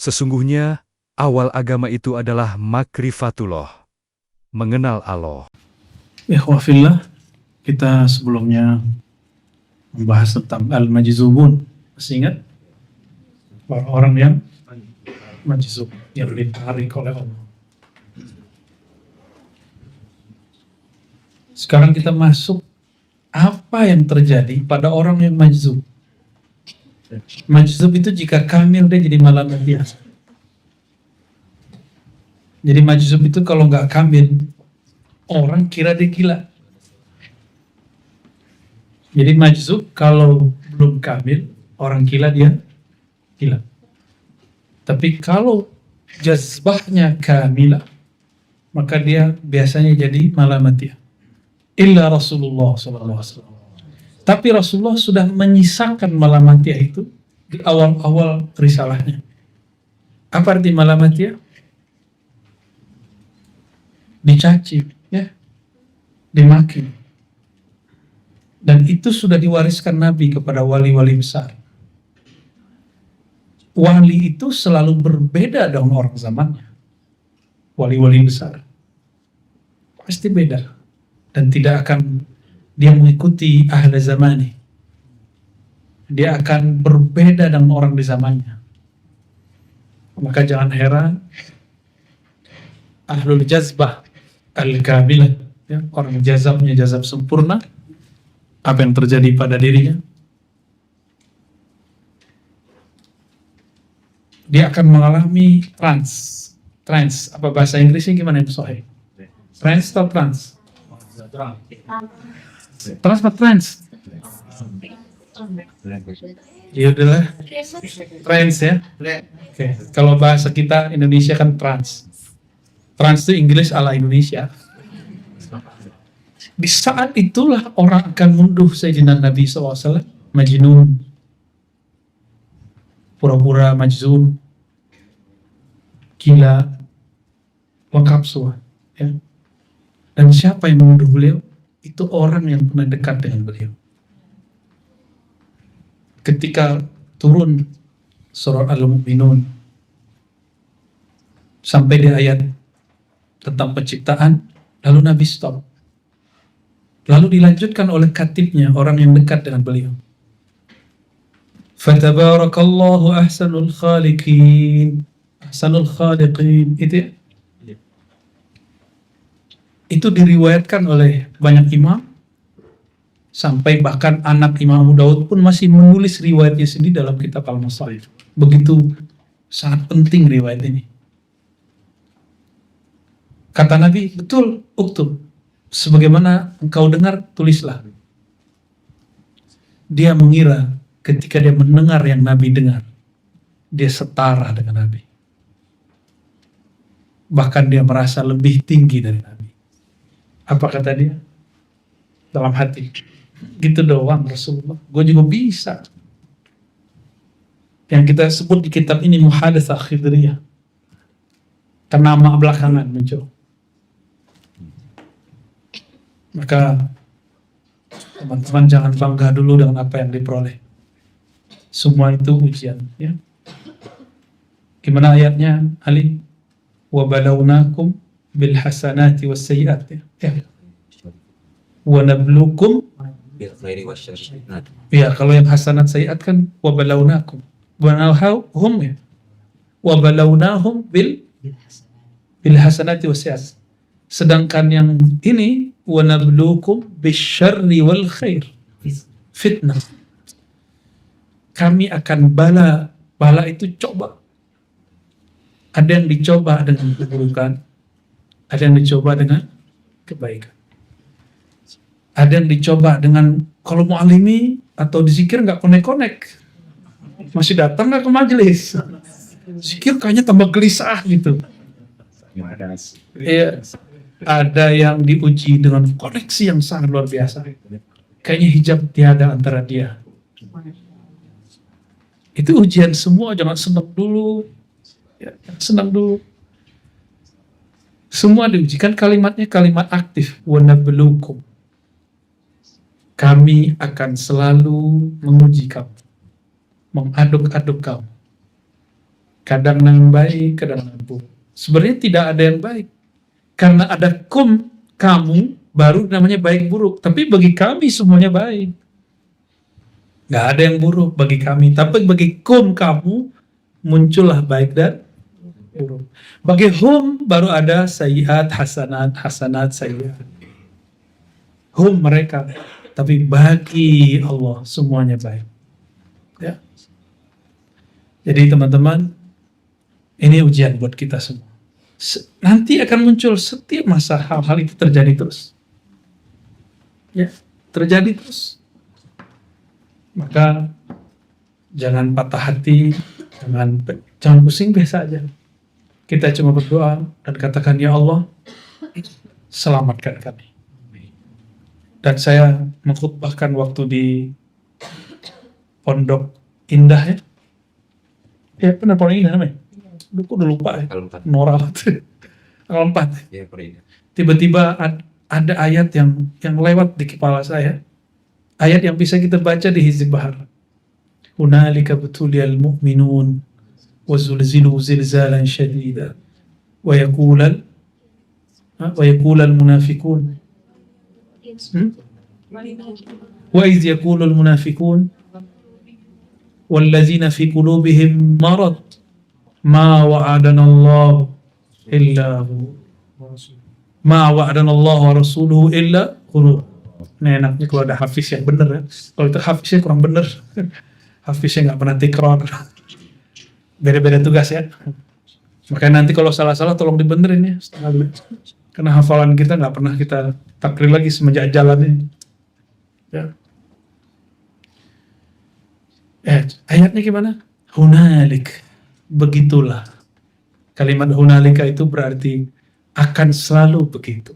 Sesungguhnya, awal agama itu adalah makrifatullah, mengenal Allah. Ikhwafillah, kita sebelumnya membahas tentang al-majzubun. Masih ingat? Orang-orang yang majzub, yang ditarik oleh Allah. Sekarang kita masuk apa yang terjadi pada orang yang majzub. Majzub itu jika kamil dia jadi malamat biasa. Jadi majzub itu kalau nggak kamil, orang kira dia gila. Jadi majzub kalau belum kamil, orang kira dia gila. Tapi kalau jazbahnya kamilah, maka dia biasanya jadi malamatiyah. Illa Rasulullah SAW. Tapi Rasulullah sudah menyisakan malamatiyah itu di awal-awal risalahnya. Apa arti malamatiyah? Dicaci, ya, dimaki. Dan itu sudah diwariskan Nabi kepada wali-wali besar. Wali itu selalu berbeda dengan orang zamannya. Wali-wali besar pasti beda. Dan tidak akan dia mengikuti ahli zamani. Dia akan berbeda dengan orang di zamannya. Maka jangan heran ahlul jazbah al-kamilah, ya, orang jazabnya jazab sempurna, apa yang terjadi pada dirinya? Dia akan mengalami trans. Apa bahasa Inggrisnya gimana yang sahih? Trans atau trans? Trans apa trans? Ya udahlah, trans ya. Oke. Kalau bahasa kita Indonesia kan trans. Trans itu Inggris ala Indonesia. Di saat itulah orang akan munduh Sayyidina Nabi SAW, majnun, pura-pura majzum, gila, lengkap semua. Ya. Dan siapa yang menuduh beliau? Itu orang yang pernah dekat dengan beliau. Ketika turun surah Al-Mu'minun sampai di ayat tentang penciptaan, lalu Nabi stop. Lalu dilanjutkan oleh katibnya, orang yang dekat dengan beliau. Fatabarakallahu ahsanul khaliqin. Ahsanul khaliqin. Itu diriwayatkan oleh banyak imam, sampai bahkan anak Imam Abu Daud pun masih menulis riwayatnya sendiri dalam kitab Al-Musannaf. Begitu sangat penting riwayat ini. Kata Nabi, betul, uktub. Sebagaimana engkau dengar, tulislah. Dia mengira ketika dia mendengar yang Nabi dengar, dia setara dengan Nabi. Bahkan dia merasa lebih tinggi dari Nabi. Apa kata dia? Dalam hati, gitu doang Rasulullah, gue juga bisa. Yang kita sebut di kitab ini Muhadatsah Khidriyah, karena nama belakangan muncul. Maka teman-teman jangan bangga dulu dengan apa yang diperoleh. Semua itu ujian, ya. Gimana ayatnya, Ali? Wa balawnakum bil hasanati was sayyiat, ya. Wa nablukum bil khairi wasyarri. Ya, kalau yang hasanat sayyiat kan wa balawnakum. Wa nahum, ya. Wa balawnahum bil hasanati was sayyiat. Sedangkan yang ini wa nablukum bisyarri wal khair, fitnah. Kami akan bala itu coba. Ada yang dicoba dengan keburukan, ada yang dicoba dengan kebaikan. Ada yang dicoba dengan, kalau mau alimi atau dizikir nggak konek-konek, masih datang nggak ke majelis, zikir kayaknya tambah gelisah gitu. Ya, ada yang diuji dengan koneksi yang sangat luar biasa. Kayaknya hijab tiada antara dia. Itu ujian semua, jangan senang dulu. Ya, senang dulu. Semua diujikan, kalimatnya kalimat aktif. Wa nablukum. Kami akan selalu menguji kamu, mengaduk-aduk kamu. Kadang yang baik, kadang yang buruk. Sebenarnya tidak ada yang baik. Karena ada kamu, baru namanya baik buruk. Tapi bagi kami semuanya baik. Nggak ada yang buruk bagi kami. Tapi bagi kamu, muncullah baik dan buruk. Bagi baru ada sayyiat, hasanat, sayyiat. Mereka. Tapi bagi Allah semuanya baik. Ya. Jadi teman-teman, ini ujian buat kita semua. Nanti akan muncul setiap masa hal-hal itu terjadi terus. Ya, terjadi terus. Maka jangan patah hati, jangan pusing, biasa aja. Kita cuma berdoa dan katakan, ya Allah, selamatkan kami. Dan saya mengkhutbahkan waktu di Pondok Indah ya. Ya benar Pondok Indah namanya. Kok udah lupa ya. Kalau 4. Noral. Kalau 4. Ya, per ini. Tiba-tiba ada ayat yang lewat di kepala saya. Ayat yang bisa kita baca di Hizb Bahar. Hunalika butuliyal mu'minun wa zulzilu zilzalan syadida wa yaqulal munafiqun wa iz yaqulul munafiqun wallazina fi qulubihim marad ma wa'adana Allah illa ma wa'adana Allah wa rasuluhu illa ghurur. Nah, enaknya kalau ada hafiz yang bener ya. Kalau itu hafiznya kurang bener. Hafiznya nggak pernah tikrar. Beda-beda tugas ya. Makanya nanti kalau salah-salah tolong dibenerin ya. Karena hafalan kita nggak pernah kita takrir lagi semenjak jalannya. Ya. Ayatnya gimana? Hunalik. Begitulah. Kalimat hunalika itu berarti akan selalu begitu.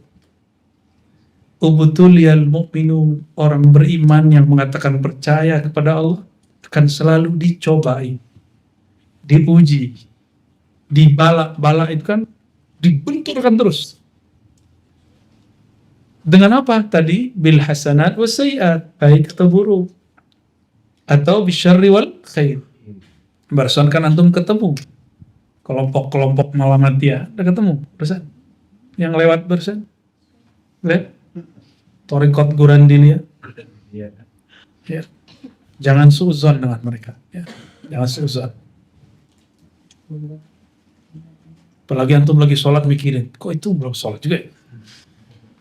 Ubutuliyal mu'minun, orang beriman yang mengatakan percaya kepada Allah akan selalu dicobai, diuji, dibala itu kan dibenturkan terus. Dengan apa tadi? Bil hasanat was sayyiat, baik atau buruk, atau bisyarri wal khair. Barusan kan antum ketemu kelompok-kelompok Muhammadiyah, udah ketemu barusan yang lewat barusan, lihat Torikot Gurandilia. Ya. Jangan suuzon dengan mereka. Ya. Jangan suuzon. Apalagi antum lagi sholat mikirin, kok itu belum sholat juga ya?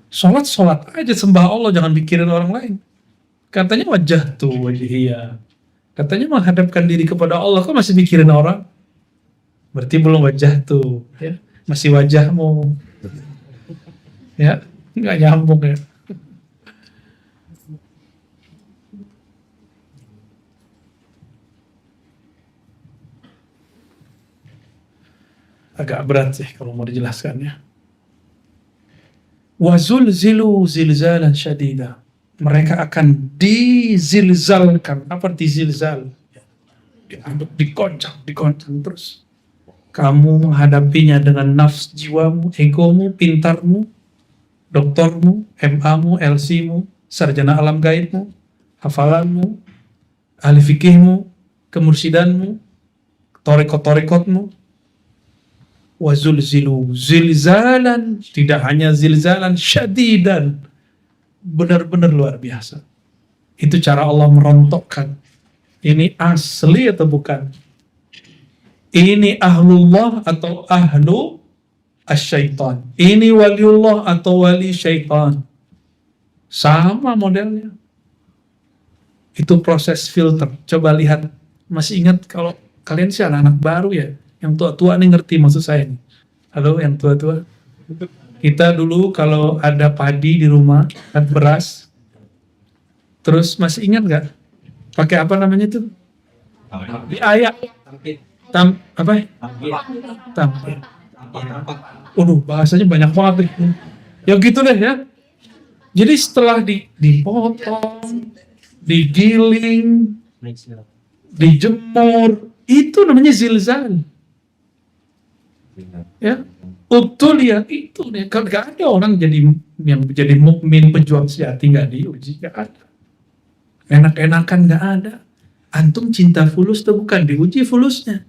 Sholat aja, sembah Allah, jangan mikirin orang lain. Katanya wajah tuh, wajihiyah. Katanya menghadapkan diri kepada Allah, kok masih mikirin orang? Berarti belum wajah tuh. Ya. Masih wajahmu. Ya, nggak nyambung ya. Agak berat sih kalau mau dijelaskannya. Wazulzilu zilzalan syadida. Mereka akan dizilzalkan. Apa dizilzal? Dikoncang terus. Kamu menghadapinya dengan nafs jiwamu, egomu, pintarmu, doktormu, MA-mu, LC-mu, sarjana alam gaibmu, hafalanmu, ahli fikihmu, kemursidanmu, torikot-torikotmu. Wazulzilu zilzalan, tidak hanya zilzalan syadidan, benar-benar luar biasa. Itu cara Allah merontokkan. Ini asli atau bukan? Ini ahlullah atau ahlu asyaitan? Ini waliullah atau wali syaitan? Sama modelnya. Itu proses filter. Coba lihat. Masih ingat kalau kalian sih anak-anak baru ya? Yang tua-tua nih ngerti maksud saya nih. Halo yang tua-tua. Kita dulu kalau ada padi di rumah, kan beras. Terus masih ingat nggak? Pakai apa namanya itu? Diayak. Apa? Tampil. Waduh, bahasanya banyak banget nih. Ya gitu deh ya. Jadi setelah dipotong, digiling, dijemur, itu namanya zilzal. Ya, betul ya itu nih. Kalau nggak ada orang yang jadi mukmin pejuang sejati nggak diuji, nggak ada. Enak-enakan nggak ada. Antum cinta fulus tuh bukan diuji fulusnya.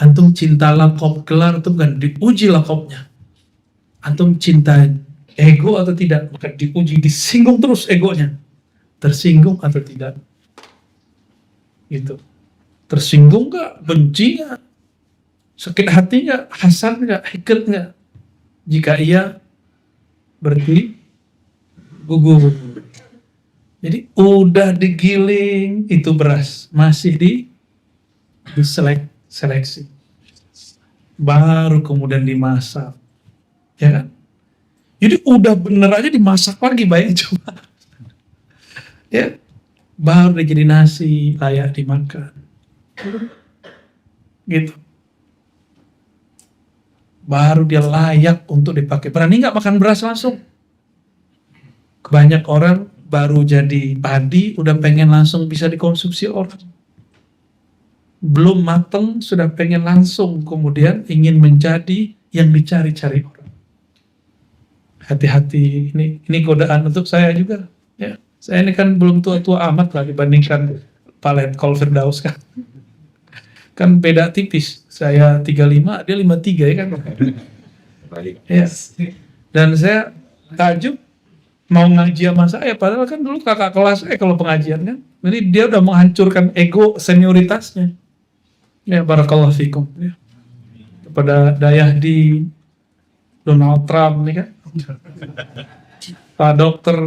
Antum cinta lakop gelar itu bukan diuji lakopnya. Antum cinta ego atau tidak, maka diuji, disinggung terus egonya. Tersinggung atau tidak. Gitu. Tersinggung nggak? Benci nggak? Sakit hati nggak? Hasad nggak? Hikir nggak? Jika iya, berarti gugur. Jadi udah digiling itu beras, masih seleksi, baru kemudian dimasak, ya kan? Jadi udah bener aja dimasak lagi, bayang coba, ya, baru dia jadi nasi layak dimakan, gitu. Baru dia layak untuk dipakai. Berani nggak makan beras langsung? Banyak orang baru jadi padi udah pengen langsung bisa dikonsumsi orang. Belum mateng sudah pengen langsung, kemudian ingin menjadi yang dicari-cari orang. Hati-hati, ini godaan untuk saya juga. Ya, saya ini kan belum tua-tua amat lah dibandingkan Pak Letkol Firdaus kan. Kan beda tipis. Saya 35, dia 53 ya kan. Balik. Ya. Dan saya takjub mau ngaji sama saya, padahal kan dulu kakak kelas saya kalau pengajian kan. Jadi dia udah menghancurkan ego senioritasnya. Ya, barakallahu fikum. Ya. Kepada dayah di Donald Trump nih kan. Pak Dokter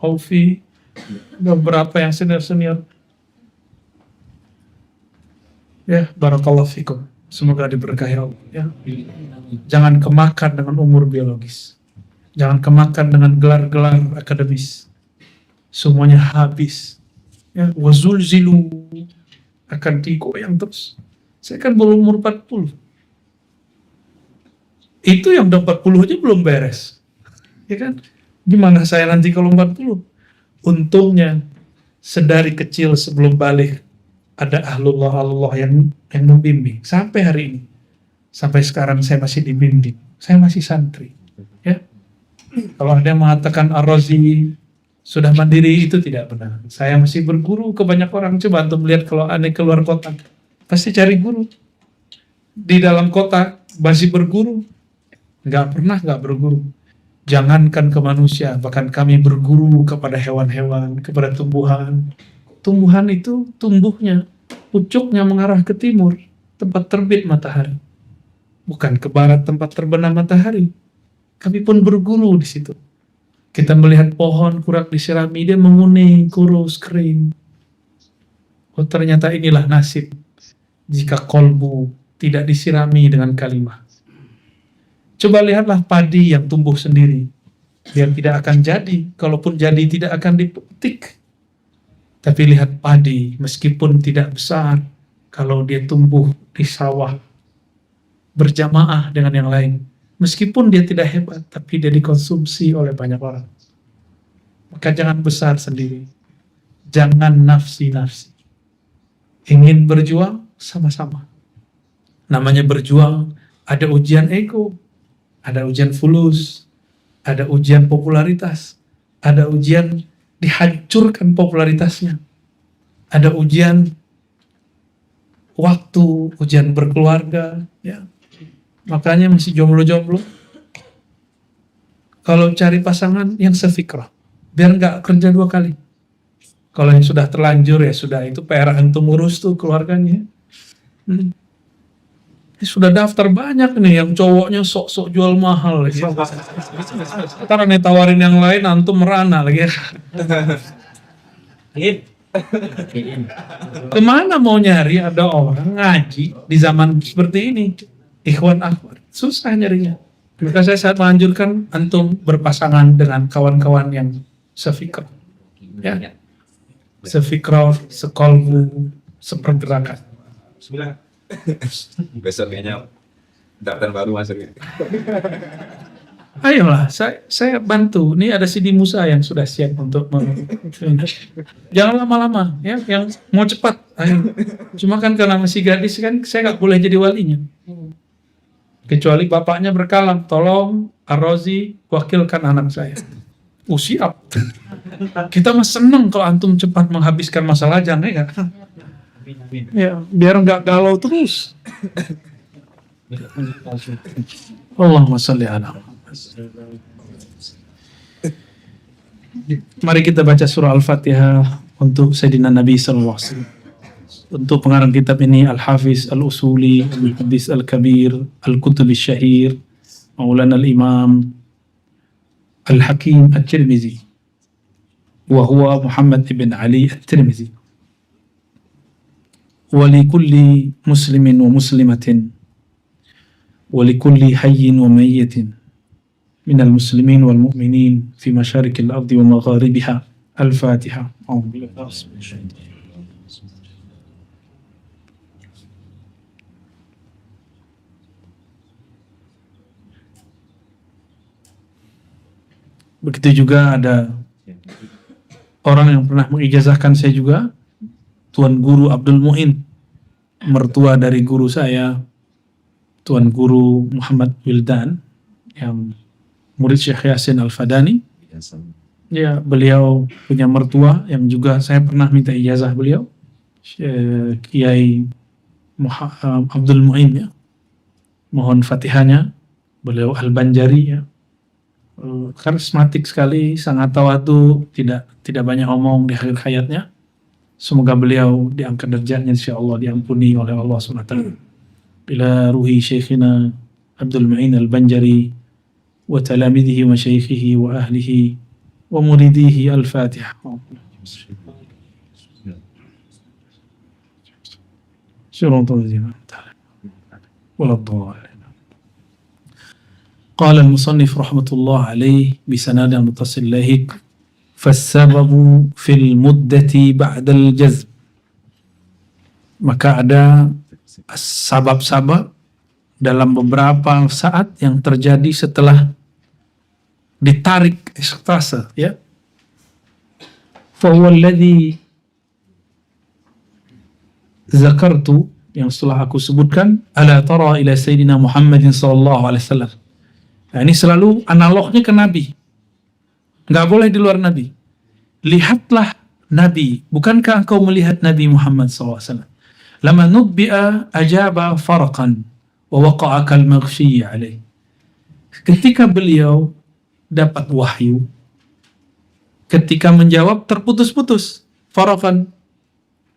Ovi, beberapa yang senior-senior. Ya, barakallahu fikum. Semoga diberkahi Allah. Ya. Jangan kemakan dengan umur biologis. Jangan kemakan dengan gelar-gelar akademis. Semuanya habis. Ya, wazulzilu, akan digoyang terus. Saya kan belum umur 40. Itu yang udah 40 aja belum beres. Ya kan? Gimana saya nanti kalau 40? Untungnya sedari kecil sebelum balik ada ahlullah yang membimbing sampai hari ini. Sampai sekarang saya masih dibimbing. Saya masih santri. Ya. Kalau ada yang mengatakan Ar-Razi sudah mandiri, itu tidak benar. Saya masih berguru ke banyak orang. Coba antum lihat kalau aneh keluar kota, pasti cari guru. Di dalam kota masih berguru. Nggak berguru. Jangankan ke manusia, bahkan kami berguru kepada hewan-hewan, kepada tumbuhan. Tumbuhan itu tumbuhnya, pucuknya mengarah ke timur, tempat terbit matahari. Bukan ke barat, tempat terbenam matahari. Kami pun berguru di situ. Kita melihat pohon kurang disirami, dia menguning, kurus, kering. Oh, ternyata inilah nasib jika kolbu tidak disirami dengan kalimah. Coba lihatlah padi yang tumbuh sendiri. Dia tidak akan jadi, kalaupun jadi tidak akan dipetik. Tapi lihat padi, meskipun tidak besar, kalau dia tumbuh di sawah, berjamaah dengan yang lain, meskipun dia tidak hebat, tapi dia dikonsumsi oleh banyak orang. Maka jangan besar sendiri. Jangan nafsi-nafsi. Ingin berjuang, sama-sama. Namanya berjuang, ada ujian ego, ada ujian fulus, ada ujian popularitas, ada ujian dihancurkan popularitasnya, ada ujian waktu, ujian berkeluarga, ya. Makanya masih jomblo-jomblo, kalau cari pasangan yang sefikrah, biar nggak kerja 2 kali. Kalau yang sudah terlanjur ya sudah, itu PR antum urus tuh keluarganya. Sudah daftar banyak nih yang cowoknya sok-sok jual mahal lagi. Ntar nih tawarin yang lain antum merana lagi. Kemana mau nyari ada orang ngaji di zaman seperti ini? Ikhwan akhwat, susah nyarinya. Maka saya sangat menganjurkan antum berpasangan dengan kawan-kawan yang sefikrah. Ya. Sefikrah, sekolbu, sepergerakan. Bismillah. Besok kayaknya daftar baru masuk. Ayolah, saya bantu. Ini ada Sidi Musa yang sudah siap untuk jangan lama-lama, ya. Yang mau cepat, ayo. Cuma kan karena masih gadis kan, saya nggak boleh jadi walinya. Kecuali bapaknya berkalam, tolong Ar-Razi wakilkan anak saya. Siap. Kita mah seneng kalau antum cepat menghabiskan masa lajang, ya nggak? Ya, biar nggak galau terus. Allahumma salli ala Muhammad. Mari kita baca surah Al-Fatihah untuk Sayyidina Nabi sallallahu alaihi wasallam. Untuk pengarang kitab ini Al-Hafiz Al-Usuli Al-Hadis Al-Kabir Al-Kutub Syahir Maulana Al-Imam Al-Hakim At-Tirmizi wa huwa Muhammad ibn Ali At-Tirmizi. Wa likulli muslimin wa muslimatin wa likulli hayyin wa mayyitin minal muslimin wal mu'minin fi masyarikil ardi wa magharibiha. Al-Fatihah. Begitu juga ada orang yang pernah mengijazahkan saya juga, Tuan Guru Abdul Muin, mertua dari guru saya, Tuan Guru Muhammad Wildan, yang murid Syekh Yasin Al-Fadani. Ya, beliau punya mertua yang juga saya pernah minta ijazah beliau, Kiai Abdul Muin ya. Mohon fatihahnya, beliau Al-Banjari ya. Karismatik sekali, sangat tawadu, tidak banyak omong di akhir hayatnya. Semoga beliau diangkat derajatnya insyaallah, diampuni oleh Allah SWT. Ila ruhi syekhina Abdul Muin Al-Banjari wa talamidhihi wa syaikhihi wa ahlihi wa muridihi. Al-Fatihah. Syuratul Zina Waladhdallin. قال المصنف رحمة الله عليه بسند متصل له فالسبب في المدة بعد الجزم. Maka ada sabab-sabab dalam beberapa saat yang terjadi setelah ditarik ekstase ya. فهو الذي ذكرت, yang setelah aku sebutkan, ألا ترى إلى سيدنا محمد صلى الله عليه وسلم. Nah, ini selalu analognya ke Nabi. Nggak boleh di luar Nabi. Lihatlah Nabi. Bukankah engkau melihat Nabi Muhammad SAW? Lama nubbi'a ajaba farqan wa waqa'a kal maghsyi alaih. Ketika beliau dapat wahyu, ketika menjawab terputus-putus. Farqan.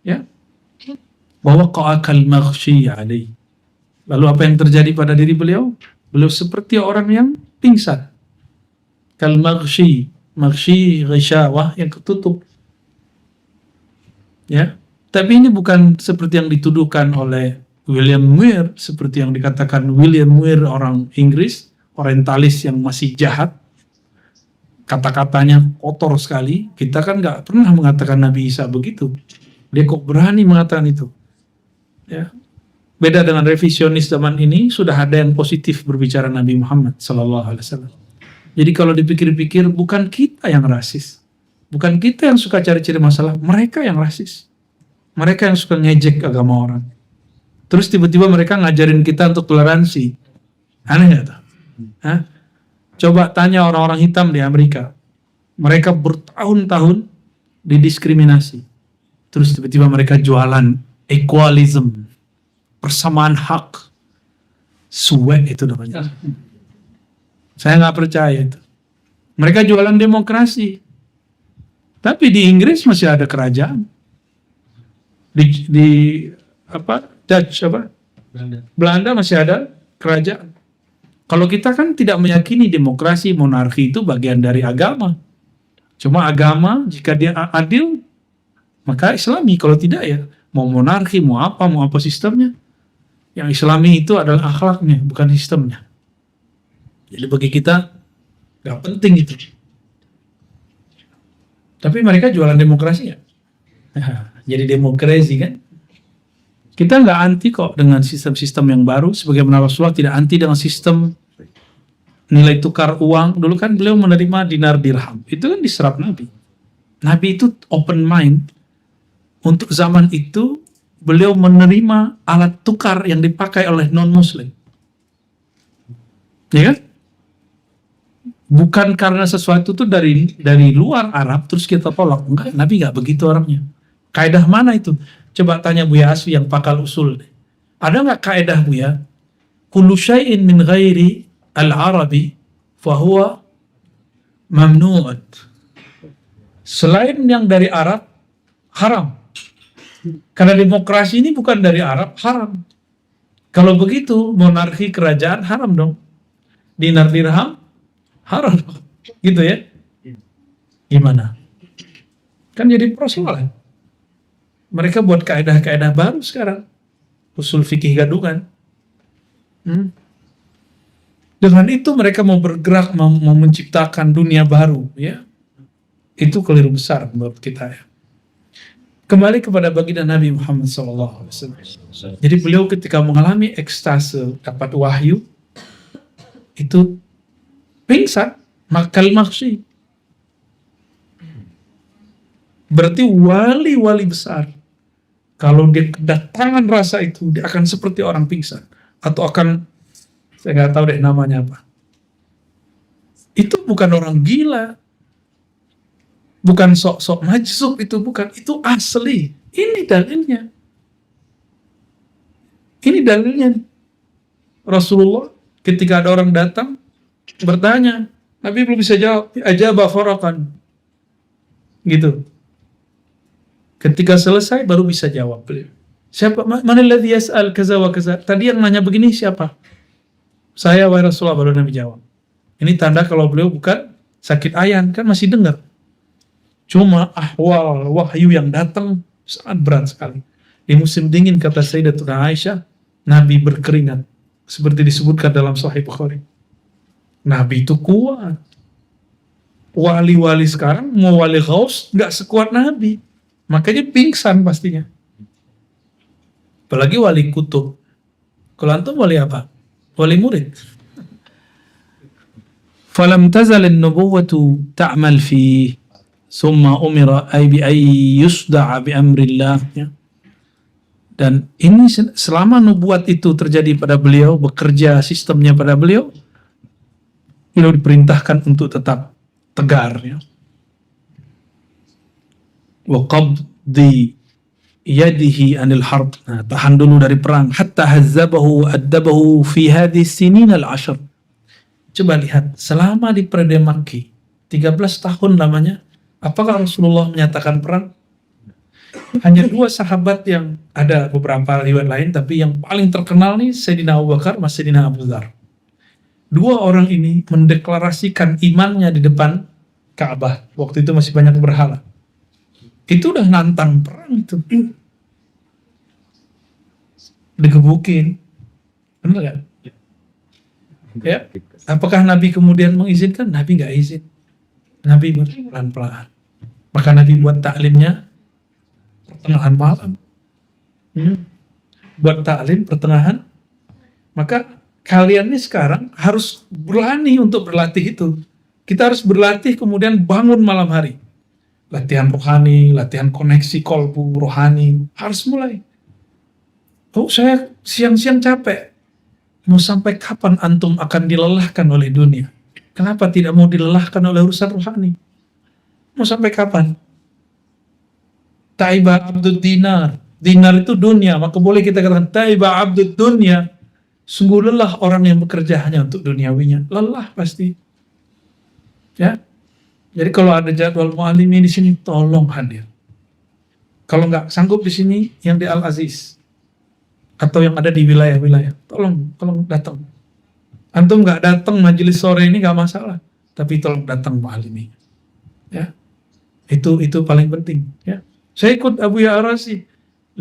Ya. Wa waqa'a kal maghsyi alaih. Lalu apa yang terjadi pada diri beliau? Beliau seperti orang yang pingsan. Kal maghsyi, ghisyawah, yang ketutup. Ya. Tapi ini bukan seperti yang dituduhkan oleh William Muir, seperti yang dikatakan William Muir, orang Inggris, orientalis yang masih jahat. Kata-katanya kotor sekali. Kita kan nggak pernah mengatakan Nabi Isa begitu. Dia kok berani mengatakan itu. Ya. Beda dengan revisionis zaman ini, sudah ada yang positif berbicara Nabi Muhammad SAW. Jadi kalau dipikir-pikir, bukan kita yang rasis, bukan kita yang suka cari-cari masalah, mereka yang rasis, mereka yang suka ngejek agama orang. Terus tiba-tiba mereka ngajarin kita untuk toleransi. Aneh nggak tuh? Hah? Coba tanya orang-orang hitam di Amerika, mereka bertahun-tahun didiskriminasi, terus tiba-tiba mereka jualan equalism, persamaan hak. Suwe itu namanya. Saya nggak percaya itu. Mereka jualan demokrasi. Tapi di Inggris masih ada kerajaan. Di Dutch Belanda masih ada kerajaan. Kalau kita kan tidak meyakini demokrasi, monarki itu bagian dari agama. Cuma agama jika dia adil maka Islami, kalau tidak ya mau monarki, mau apa sistemnya. Yang Islami itu adalah akhlaknya, bukan sistemnya. Jadi bagi kita gak penting itu. Tapi mereka jualan demokrasi ya. Jadi demokrasi kan. Kita gak anti kok dengan sistem-sistem yang baru. Sebagaimana Rasulullah tidak anti dengan sistem nilai tukar uang. Dulu kan beliau menerima dinar dirham. Itu kan diserap Nabi. Nabi itu open mind. Untuk zaman itu beliau menerima alat tukar yang dipakai oleh non-muslim. Ya kan? Bukan karena sesuatu itu dari luar Arab terus kita tolak. Enggak, Nabi enggak begitu orangnya. Kaidah mana itu? Coba tanya Buya Asfi yang pakal usul. Ada enggak kaidah Buya? kullu syai'in min ghairi al-arabi fahuwa mamnu'un. Selain yang dari Arab, haram. Karena demokrasi ini bukan dari Arab, haram. Kalau begitu, monarki kerajaan haram dong. Dinar dirham, haram dong. Gitu ya. Gimana? Kan jadi persoalan. Mereka buat kaedah-kaedah baru sekarang. Usul fikih gadungan. Dengan itu mereka mau bergerak, mau menciptakan dunia baru. Ya, itu keliru besar menurut kita ya. Kembali kepada baginda Nabi Muhammad SAW. Jadi beliau ketika mengalami ekstase, dapat wahyu, itu pingsan, makal maksi. Berarti wali-wali besar, kalau dia kedatangan rasa itu, dia akan seperti orang pingsan. Atau akan, saya nggak tahu deh namanya apa. Itu bukan orang gila. Bukan sok-sok majzub, itu bukan. Itu asli. Ini dalilnya. Ini dalilnya. Rasulullah ketika ada orang datang bertanya, Nabi belum bisa jawab. Ajaba farakan. Gitu. Ketika selesai baru bisa jawab beliau. Siapa? Mana alladhi yas'al kaza wa kaza? Tadi yang nanya begini siapa? Saya wahai Rasulullah, baru Nabi jawab. Ini tanda kalau beliau bukan sakit ayan, kan masih dengar. Cuma ahwal wahyu yang datang sangat berat sekali. Di musim dingin kata Sayyidatuna Aisyah, Nabi berkeringat. Seperti disebutkan dalam Sahih Bukhari. Nabi itu kuat. Wali-wali sekarang mau wali ghaus nggak sekuat Nabi. Makanya pingsan pastinya. Apalagi wali kutub. Kalau antum wali apa? Wali murid. Falam tazal an-nubuwwatu ta'mal fi summa umira ay bi ay yusda'a bi amrillah ya. Dan ini selama nubuat itu terjadi pada beliau, bekerja sistemnya pada beliau diperintahkan untuk tetap tegar ya. Wa qabdi yadihi anil harb. Nah, tahan dulu dari perang hatta hazzabahu addabahu fi hadhihi sinin al-ashr. Coba lihat selama di periode Makki 13 tahun lamanya, apakah Rasulullah menyatakan perang? Hanya 2 sahabat yang ada beberapa riwayat lain, tapi yang paling terkenal nih Sayyidina Abu Bakar sama Sayyidina Abu Dzar. 2 orang ini mendeklarasikan imannya di depan Ka'bah. Waktu itu masih banyak berhala. Itu udah nantang perang itu. Digebukin. Benar gak? Ya. Apakah Nabi kemudian mengizinkan? Nabi nggak izin. Nabi pelan-pelan. Maka Nabi buat taklimnya pertengahan malam. Buat taklim pertengahan. Maka kalian ini sekarang harus berani untuk berlatih itu. Kita harus berlatih kemudian bangun malam hari. Latihan rohani, latihan koneksi kolbu rohani. Harus mulai. Oh, saya siang-siang capek. Mau sampai kapan antum akan dilelahkan oleh dunia? Kenapa tidak mau dilelahkan oleh urusan rohani? Mau sampai kapan? Taiba abdud dinar. Dinar itu dunia, maka boleh kita katakan taiba abdud dunia. Sungguh lelah orang yang bekerja hanya untuk duniawinya. Lelah pasti. Ya. Jadi kalau ada jadwal mu'alimi di sini, tolong hadir. Kalau nggak sanggup di sini, yang di Al-Aziz. Atau yang ada di wilayah-wilayah. Tolong datang. Antum nggak datang majelis sore ini nggak masalah. Tapi tolong datang mu'alimi. Ya. Itu paling penting. Ya. Saya ikut Abu Ya'arasi.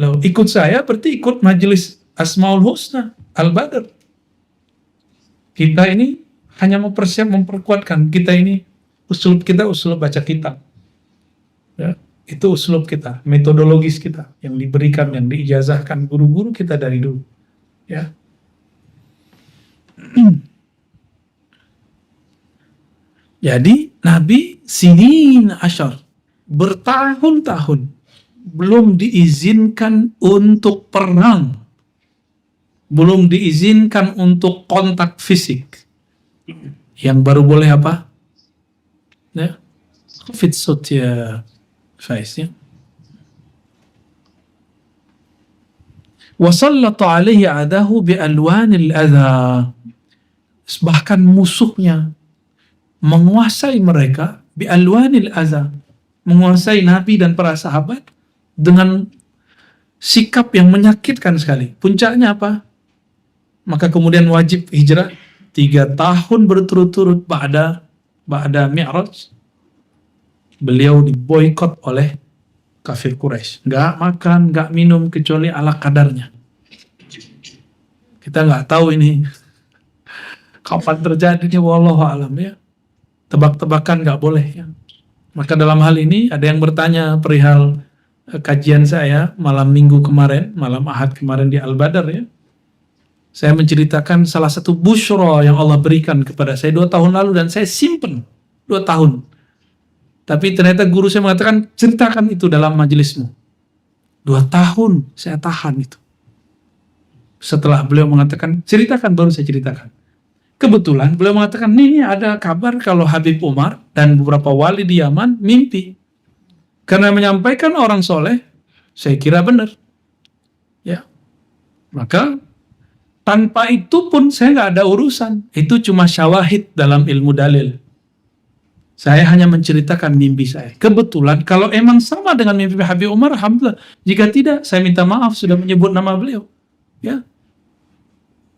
Loh, ikut saya berarti ikut majelis Asmaul Husna, Al-Badr. Kita ini hanya memperkuatkan. Kita ini usul baca kitab. Ya, itu uslub kita, metodologis kita yang diberikan, yang diijazahkan guru-guru kita dari dulu. Ya. Jadi Nabi sinin asyar, bertahun-tahun belum diizinkan untuk perang, belum diizinkan untuk kontak fisik. Yang baru boleh apa? Ya, khafid sut ya Faiz ya. Wa sallata alaihi adahu bi alwanil adha. Bahkan musuhnya menguasai mereka bi alwanil adha, menguasai Nabi dan para sahabat dengan sikap yang menyakitkan sekali. Puncaknya apa? Maka kemudian wajib hijrah 3 tahun berturut-turut ba'da Mi'raj. Beliau diboikot oleh kafir Quraisy. Nggak makan, nggak minum kecuali ala kadarnya. Kita nggak tahu ini kapan terjadinya, wallahu alam ya. Tebak-tebakan nggak boleh ya. Maka dalam hal ini ada yang bertanya perihal kajian saya malam minggu kemarin, malam Ahad kemarin di Al-Badar ya. Saya menceritakan salah satu busyra yang Allah berikan kepada saya 2 tahun lalu dan saya simpen 2 tahun. Tapi ternyata guru saya mengatakan, ceritakan itu dalam majelismu. 2 tahun saya tahan itu. Setelah beliau mengatakan, ceritakan, baru saya ceritakan. Kebetulan beliau mengatakan, nih ada kabar kalau Habib Umar dan beberapa wali di Yaman mimpi. Karena menyampaikan orang soleh, saya kira benar. Ya, maka tanpa itu pun saya nggak ada urusan. Itu cuma syawahid dalam ilmu dalil. Saya hanya menceritakan mimpi saya. Kebetulan kalau emang sama dengan mimpi Habib Umar, alhamdulillah. Jika tidak, saya minta maaf sudah menyebut nama beliau. Ya.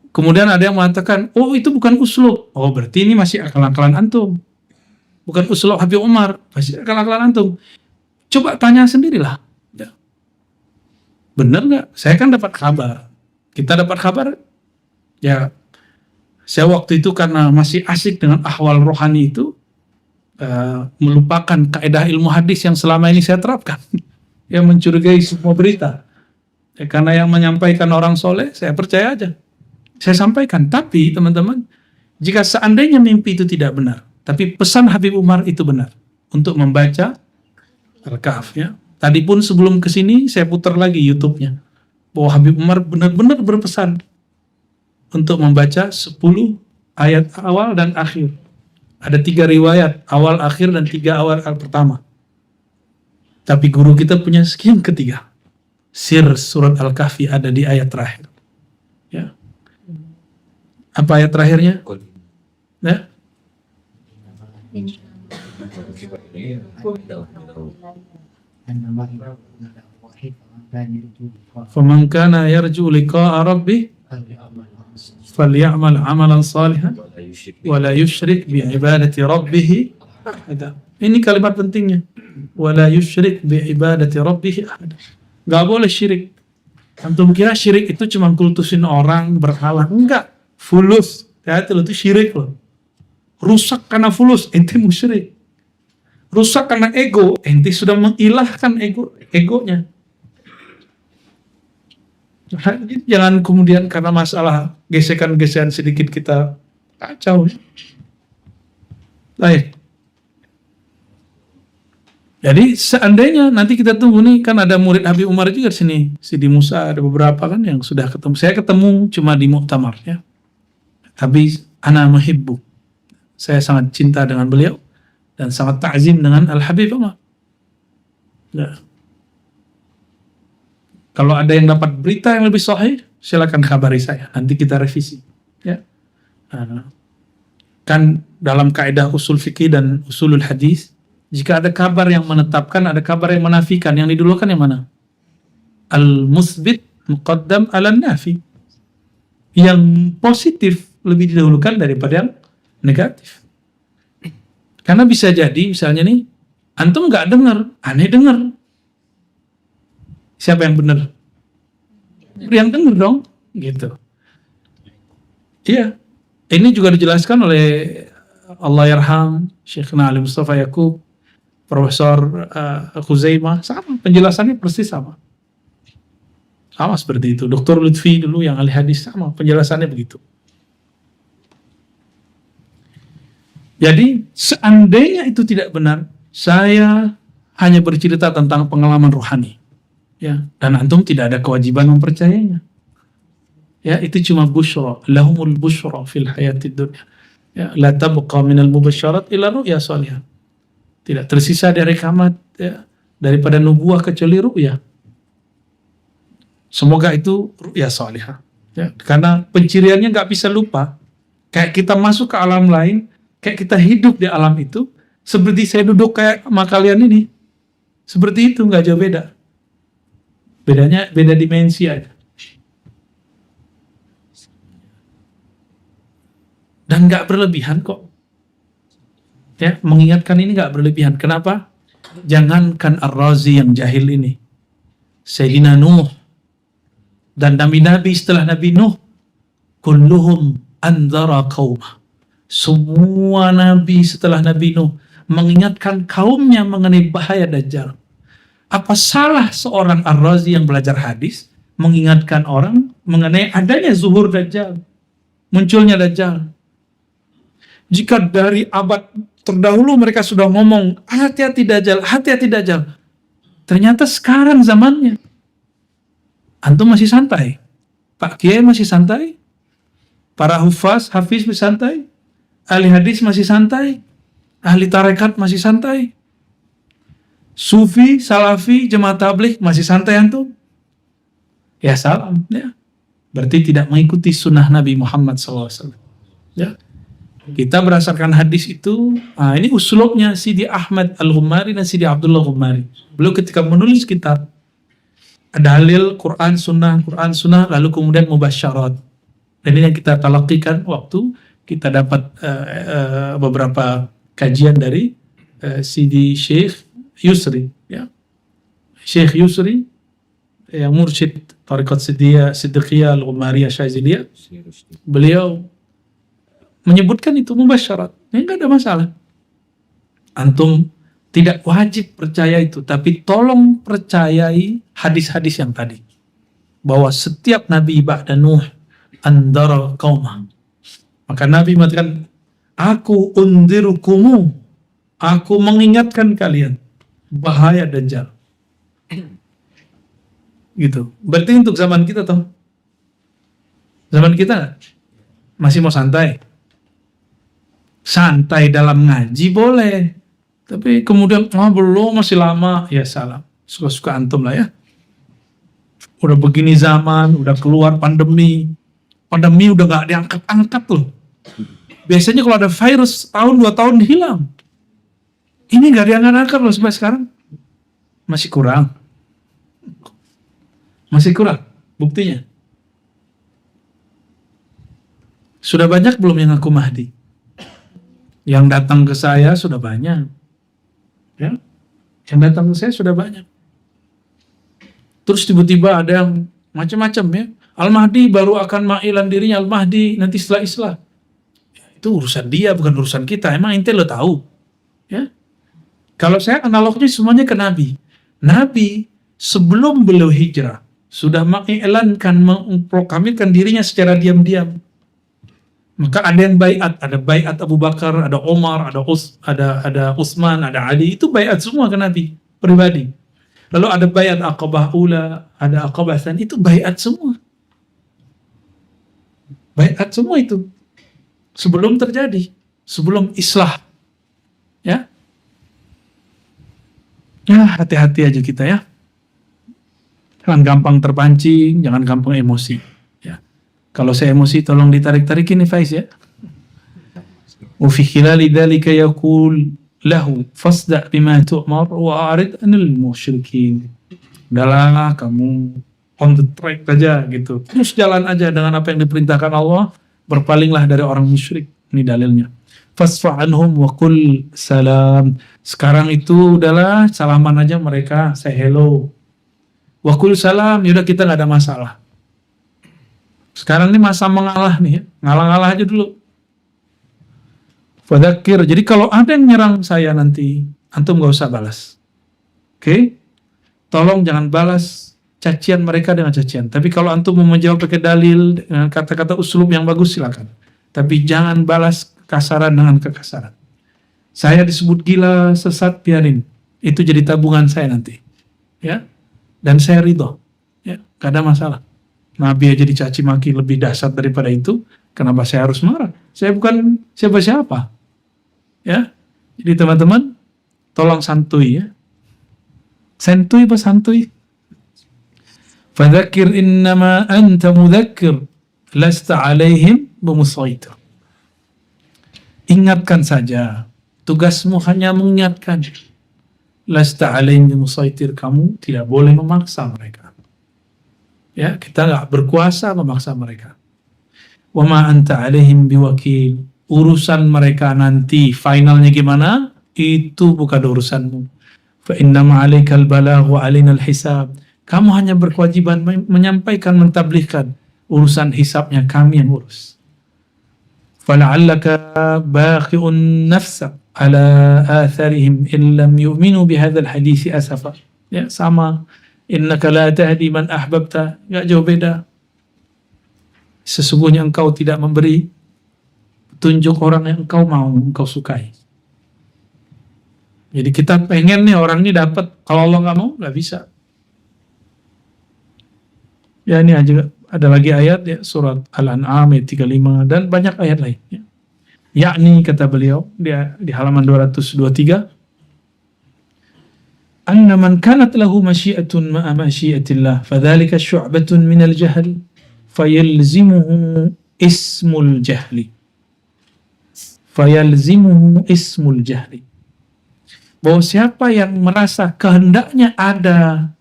Kemudian ada yang mengatakan, oh itu bukan uslub. Oh berarti ini masih akal-akalan antum. Bukan uslub Habib Umar, masih akal-akalan antum. Coba tanya sendirilah. Ya. Benar nggak? Saya kan dapat kabar. Kita dapat kabar. Ya, saya waktu itu karena masih asik dengan ahwal rohani itu, melupakan kaidah ilmu hadis yang selama ini saya terapkan. Yang mencurigai semua berita. Ya, karena yang menyampaikan orang soleh, saya percaya aja. Saya sampaikan. Tapi teman-teman, jika seandainya mimpi itu tidak benar, tapi pesan Habib Umar itu benar, untuk membaca Al-Kahf ya. Tadi pun sebelum kesini saya putar lagi YouTube-nya, bahwa Habib Umar benar-benar berpesan untuk membaca 10 ayat awal dan akhir. Ada 3 riwayat, awal, akhir, dan 3 awal pertama. Tapi guru kita punya yang ketiga. Sir surat Al-Kahfi ada di ayat terakhir. Ya. Apa ayat terakhirnya? Ya. Faman kana yarju liqa'a rabbih falyamal amalan salihan wala yusyrik bi ibadati rabbih ahada. Ini kalimat pentingnya. Wala yusyrik bi ibadati rabbih ahada. Gak boleh syirik. Antum kira syirik itu cuma kultusin orang, berhala? Enggak. Fulus. Hati-hati lo, itu syirik lo. Rusak karena fulus, ente musyrik. Rusak karena ego, ente sudah mengilahkan egonya. Jangan kemudian karena masalah gesekan-gesekan sedikit kita kacau. Baik. Jadi seandainya nanti kita tunggu nih, kan ada murid Habib Umar juga di sini, Sidi Musa, ada beberapa kan yang sudah ketemu. Saya ketemu cuma di muktamar ya. Tapi ana muhibbu. Saya sangat cinta dengan beliau dan sangat ta'zim dengan Al-Habib Umar. Ya. Kalau ada yang dapat berita yang lebih sahih, silakan kabari saya. Nanti kita revisi. Ya. Kan dalam kaidah usul fikih dan usulul hadis, jika ada kabar yang menetapkan, ada kabar yang menafikan, yang didulukan yang mana? Al-musbit muqaddam ala nafi. Yang positif lebih didahulukan daripada yang negatif. Karena bisa jadi, misalnya nih, antum nggak dengar, aneh dengar. Siapa yang benar? Yang dengar dong, gitu. Iya, ini juga dijelaskan oleh Allahyarham Syekhna Ali Mustafa Yaqub, Profesor Khuzaimah, sama penjelasannya persis sama. Sama seperti itu. Dr. Lutfi dulu yang ahli hadis, sama penjelasannya begitu. Jadi seandainya itu tidak benar, saya hanya bercerita tentang pengalaman rohani. Ya, dan antum tidak ada kewajiban mempercayainya. Ya, itu cuma busyra, lahumul busyra fil hayatid dunya. Ya, la tabqa minal mubasyarat ila ru'ya salihah. Tidak tersisa dari kamat ya, daripada nubuah kecuali ru'ya. Semoga itu ru'ya salihah. Ya, karena penciriannya nggak bisa lupa. Kayak kita masuk ke alam lain, kayak kita hidup di alam itu, seperti saya duduk kayak sama kalian ini. Seperti itu, nggak jauh beda. Bedanya beda dimensi aja. Dan nggak berlebihan kok. Ya, mengingatkan ini nggak berlebihan. Kenapa? Jangankan Ar-Razi yang jahil ini. Sayyidina Nuh dan nabi-nabi setelah Nabi Nuh, kulluhum anzara qaumah. Semua nabi setelah Nabi Nuh mengingatkan kaumnya mengenai bahaya Dajjal. Apa salah seorang Ar-Razi yang belajar hadis mengingatkan orang mengenai adanya zuhur Dajjal, munculnya Dajjal? Jika dari abad terdahulu mereka sudah ngomong hati-hati Dajjal, hati-hati Dajjal, ternyata sekarang zamannya antum masih santai, Pak Kiai masih santai, para hafiz masih santai, ahli hadis masih santai, ahli tarekat masih santai, sufi, salafi, jemaah tabligh masih santai antum? Ya salam, ya. Berarti tidak mengikuti sunnah Nabi Muhammad SAW. Ya. Kita berdasarkan hadis itu, ini usulubnya Sidi Ahmad Al-Ghumari dan Sidi Abdullah Ghumari. Beliau ketika menulis kitab, dalil Quran Sunnah, lalu kemudian mubasyarat. Dan ini yang kita talaqikan waktu kita dapat beberapa kajian dari Sidi Syekh Yusri, ya. Syekh Yusri yang mursyid Tariqat Siddiqiyah Al-Ghumariyah Syaziliyah, beliau menyebutkan itu mubasyarat. Ini nggak ada masalah. Antum tidak wajib percaya itu, tapi tolong percayai hadis-hadis yang tadi. Bahwa setiap Nabi ba'da Nuh andara qaumah. Maka Nabi mengatakan, aku undirukumu, aku mengingatkan kalian bahaya Dajjal. Gitu. Berarti untuk zaman kita toh. Zaman kita masih mau santai. Santai dalam ngaji boleh. Tapi kemudian belum, masih lama. Ya salam. Suka-suka antum lah ya. Udah begini zaman, udah keluar pandemi. Pandemi udah gak diangkat-angkat loh. Biasanya kalau ada virus tahun 2 tahun hilang. Ini gak diangkat-angkat loh sampai sekarang. Masih kurang. Masih kurang. Buktinya. Sudah banyak belum yang ngaku Mahdi? Yang datang ke saya sudah banyak. Ya. Yang datang ke saya sudah banyak. Terus tiba-tiba ada yang macam-macam ya. Al-Mahdi baru akan ma'ilan dirinya, Al-Mahdi nanti setelah Islam. Itu urusan dia, bukan urusan kita. Emang ente lo tahu? Ya. Kalau saya analognya semuanya ke Nabi. Nabi sebelum beliau hijrah sudah mengiklankan, memproklamirkan dirinya secara diam-diam. Maka ada yang baiat, ada baiat Abu Bakar, ada Omar, ada Utsman, ada Ali, itu baiat semua ke Nabi pribadi. Lalu ada baiat Aqabah Ula, ada Aqabah Tsani, itu baiat semua. Baiat semua itu. Sebelum terjadi, sebelum islah. Ya. Ya, hati-hati aja kita ya. Jangan gampang terpancing, jangan gampang emosi. Kalau saya emosi tolong ditarik-tarikin nih Faiz ya. Wa fi khilali dzalika yaqul lahu fasda' bima tu'mar wa a'rid 'anil musyrikin. Udahlah kamu on the track aja gitu. Terus jalan aja dengan apa yang diperintahkan Allah, berpalinglah dari orang musyrik. Ini dalilnya. Fasfa' anhum wa qul salam. Sekarang itu udahlah salaman aja mereka, say hello. Wa qul salam, yaudah kita enggak ada masalah. Sekarang ini masa mengalah nih ya. Ngalah-ngalah aja dulu. Fadzakir. Jadi kalau ada yang nyerang saya nanti, antum gak usah balas. Oke? Tolong jangan balas cacian mereka dengan cacian. Tapi kalau antum mau menjawab pakai dalil dengan kata-kata uslub yang bagus silakan. Tapi jangan balas kekasaran dengan kekasaran. Saya disebut gila, sesat, biarin. Itu jadi tabungan saya nanti. Ya? Dan saya ridho. Ya, gak ada masalah. Nabi aja dicaci maki lebih dahsyat daripada itu, kenapa saya harus marah? Saya bukan siapa-siapa. Ya. Jadi teman-teman, tolong santuy ya. Santuy apa santuy? Fadzakir innama anta mudzakir lasta alaihim bimusaitir. Ingatkan saja, tugasmu hanya mengingatkan. Lasta alaihim bimusaitir, kamu tidak boleh memaksa mereka. Ya, kita nggak berkuasa memaksa mereka. Wa ma anta alaihim biwakil. Urusan mereka nanti finalnya gimana, itu bukan urusanmu. Fa innama alaikal balagh wa alaina al-hisab. Kamu hanya berkewajiban menyampaikan, mentablighkan. Urusan hisabnya kami yang urus. Fala'allaka baqi'un nafsa ala atharihim in lam yu'minu bihadzal hadisi asafa. Ya, sama. Innaka la tahdi man ahbabta. Enggak jauh beda. Sesungguhnya engkau tidak memberi petunjuk orang yang engkau mau, engkau sukai. Jadi kita pengen nih orang ini dapat, kalau Allah nggak mau nggak bisa. Ya, ini aja ada lagi ayat ya, surat Al-An'am ayat 35 dan banyak ayat lain. Ya. Yakni kata beliau dia di halaman 223, anna man kanat lahu masyiatun ma'a masyiatillah fadzalika syu'batun minal jahl fayalzimuhu ismul jahli. Fayalzimuhu ismul jahli. Bahwa siapa yang merasa kehendaknya ada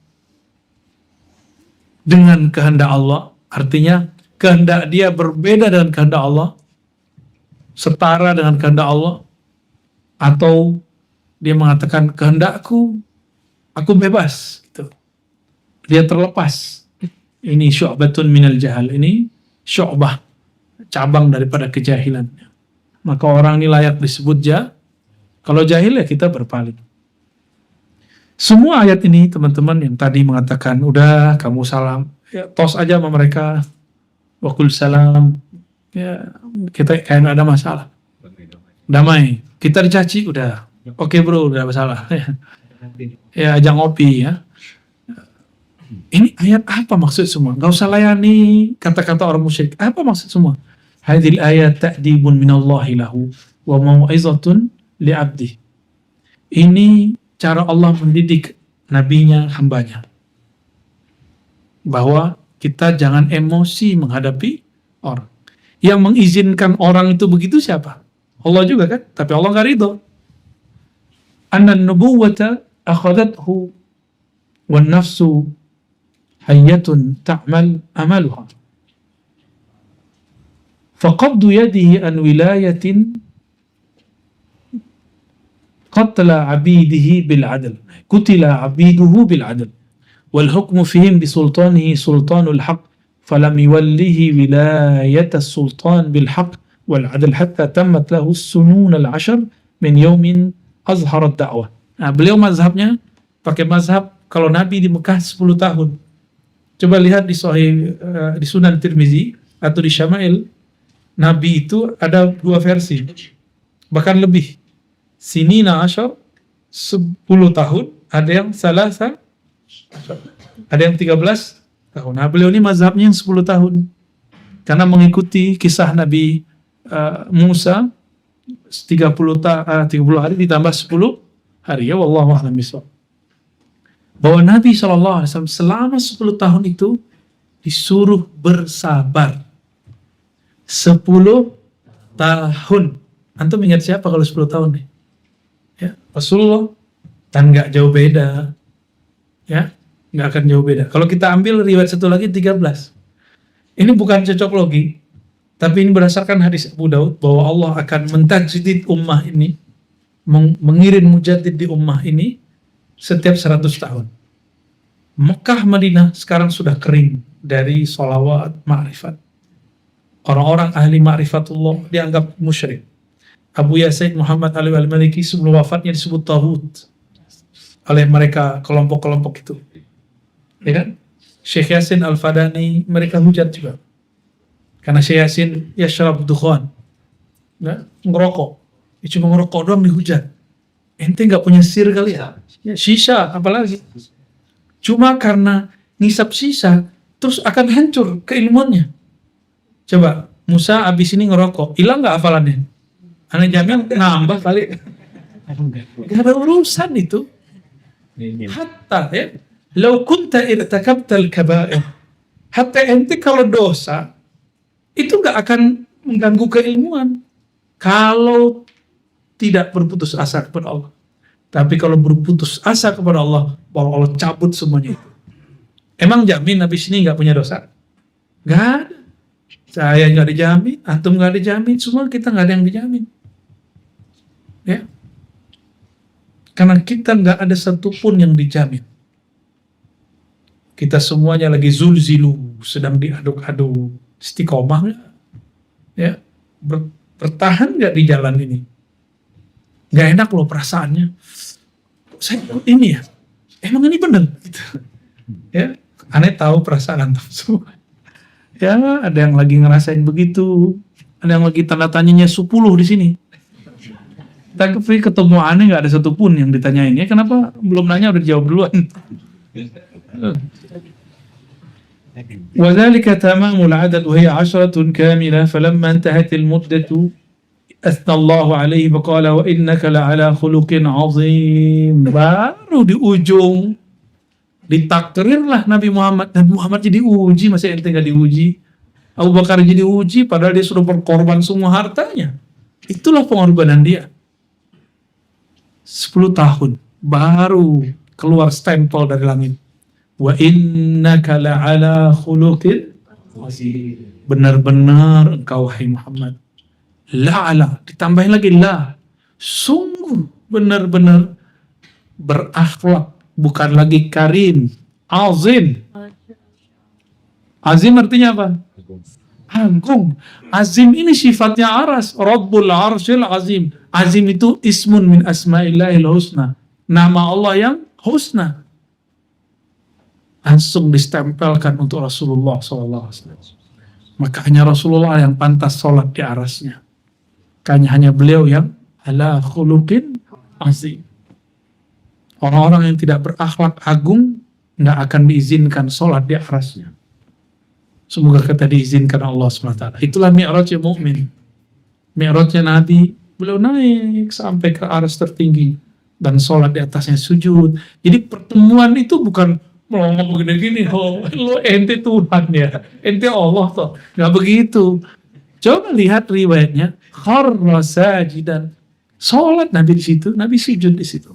dengan kehendak Allah, artinya kehendak dia berbeda dengan kehendak Allah, setara dengan kehendak Allah, atau dia mengatakan kehendakku, aku bebas, gitu. Dia terlepas. Ini syu'batun minal jahal, ini syu'bah, cabang daripada kejahilan. Maka orang ini layak disebut kalau jahil ya kita berpaling. Semua ayat ini teman-teman yang tadi mengatakan udah kamu salam, ya tos aja sama mereka, wakul salam, ya kita kayak nggak ada masalah, damai. Kita dicaci udah, oke bro, udah masalah. Ya ajak ngopi ya. Ini ayat apa maksud semua? Gak usah layani kata-kata orang musyrik. Apa maksud semua? Hadhil ayat ta'dibun minallahi lahu wa mau'izatun li'abdi. Ini cara Allah mendidik nabinya, hambanya. Bahwa kita jangan emosi menghadapi orang. Yang mengizinkan orang itu begitu siapa? Allah juga kan? Tapi Allah gak ridho. Anna nubuwata akhadathu wan nafsu hayyatun ta'mal amaluha. Faqabdu yadihi an wilayatin qatla abidihi bil adl. Kutila abiduhu bil adl. Wal hukmu fihim bisultanihi sultanul haq. Falam yuwallihi wilayata sultan bil haq wal adl hatta tammat lahu sunun al ashar min yawmin azharat da'wah. Nah, beliau mazhabnya pakai mazhab kalau Nabi di Mekah 10 tahun. Coba lihat di Sahih di Sunan Tirmizi atau di Syama'il, Nabi itu ada 2 versi, bahkan lebih. Sinina asyar 10 tahun, ada yang salasa, ada yang 13 tahun. Nah, beliau ini mazhabnya yang 10 tahun, karena mengikuti kisah Nabi Musa 30 hari ditambah 10 hari. Ya wallahu a'lam bishawab. Bahwa Nabi SAW selama 10 tahun itu disuruh bersabar. 10 tahun. Antum ingat siapa kalau 10 tahun nih? Ya, Rasulullah. Dan gak jauh beda. Ya, gak akan jauh beda. Kalau kita ambil riwayat satu lagi 13. Ini bukan cocok logi, tapi ini berdasarkan hadis Abu Daud bahwa Allah akan mentajdid ummah ini, mengirim mujaddid di ummah ini setiap 100 tahun. Mekah, Madinah sekarang sudah kering dari sholawat, ma'rifat. Orang-orang ahli ma'rifatullah dianggap musyrik. Abu Yasin Muhammad Ali al-Maliki sebelum wafatnya disebut Tauhid oleh mereka, kelompok-kelompok itu. Ya kan? Syekh Yasin Al-Fadani mereka hujat juga. Karena Syekh Yasin yashrab dukhan. Ya, ngerokok. Ya, cuma ngerokok doang dihujat. Ente nggak punya sir kali ya? Ya shisha apalagi. Cuma karena ngisap shisha terus akan hancur keilmuannya. Coba Musa abis ini ngerokok, hilang nggak hafalannya? Aneh jamin nambah kali. Gak ada urusan itu. Hatta ya Lau kunta irtakabtal kabair. Hatta ente kalau dosa, itu gak akan mengganggu keilmuan. Kalau tidak berputus asa kepada Allah. Tapi kalau berputus asa kepada Allah, bahwa Allah cabut semuanya itu. Emang jamin habis ini gak punya dosa? Gak ada. Saya gak dijamin, antum gak dijamin, semua kita gak ada yang dijamin. Ya. Karena kita gak ada satupun yang dijamin. Kita semuanya lagi zulzilu, sedang diaduk-aduk. Istiqomah gak? Ya. Bertahan gak di jalan ini? Gak enak loh perasaannya. Saya ikut ini ya? Emang ini benar? Gitu. Ya. Aneh tahu perasaan antum semua. Ya, ada yang lagi ngerasain begitu. Ada yang lagi tanda tanyanya 10 di sini. Tapi ketemu aneh gak ada satupun yang ditanyain. Ya, kenapa belum nanya udah dijawab duluan? وذلك تمام العدد وهي 10 كاملة فلما انتهت المدة أثنى الله عليه فقال وإنك لعلى خلق عظيم. Baru di ujung ditakdirlah Nabi Muhammad, dan Muhammad jadi uji, masa ente gak diuji? Abu Bakar jadi uji padahal dia sudah berkorban semua hartanya. Itulah pengorbanan dia. 10 tahun baru keluar stempel dari langit. Wa innaka la'ala khuluqin azim. Benar-benar engkau wahai Muhammad la'ala, ditambahin lagi la, sungguh benar-benar berakhlak, bukan lagi karim, azim. Azim artinya apa? Agung. Azim ini sifatnya aras, Rabbul Arsyil Azim. Azim itu ismun min asma'illahil husna, nama Allah yang husna. Langsung distempelkan untuk Rasulullah SAW. Makanya Rasulullah yang pantas sholat di arasnya. Hanya beliau yang ala khuluqin azim. Orang-orang yang tidak berakhlak agung nggak akan diizinkan sholat di arasnya. Semoga kita diizinkan Allah SWT. Itulah mi'rajnya mukmin. Mi'rajnya Nabi, beliau naik sampai ke aras tertinggi dan sholat di atasnya sujud. Jadi pertemuan itu bukan melongok begini-gini, oh lo ente Tuhan ya, ente Allah toh, nggak begitu. Coba lihat riwayatnya, kharra sajidan, sholat Nabi di situ, Nabi sujud di situ.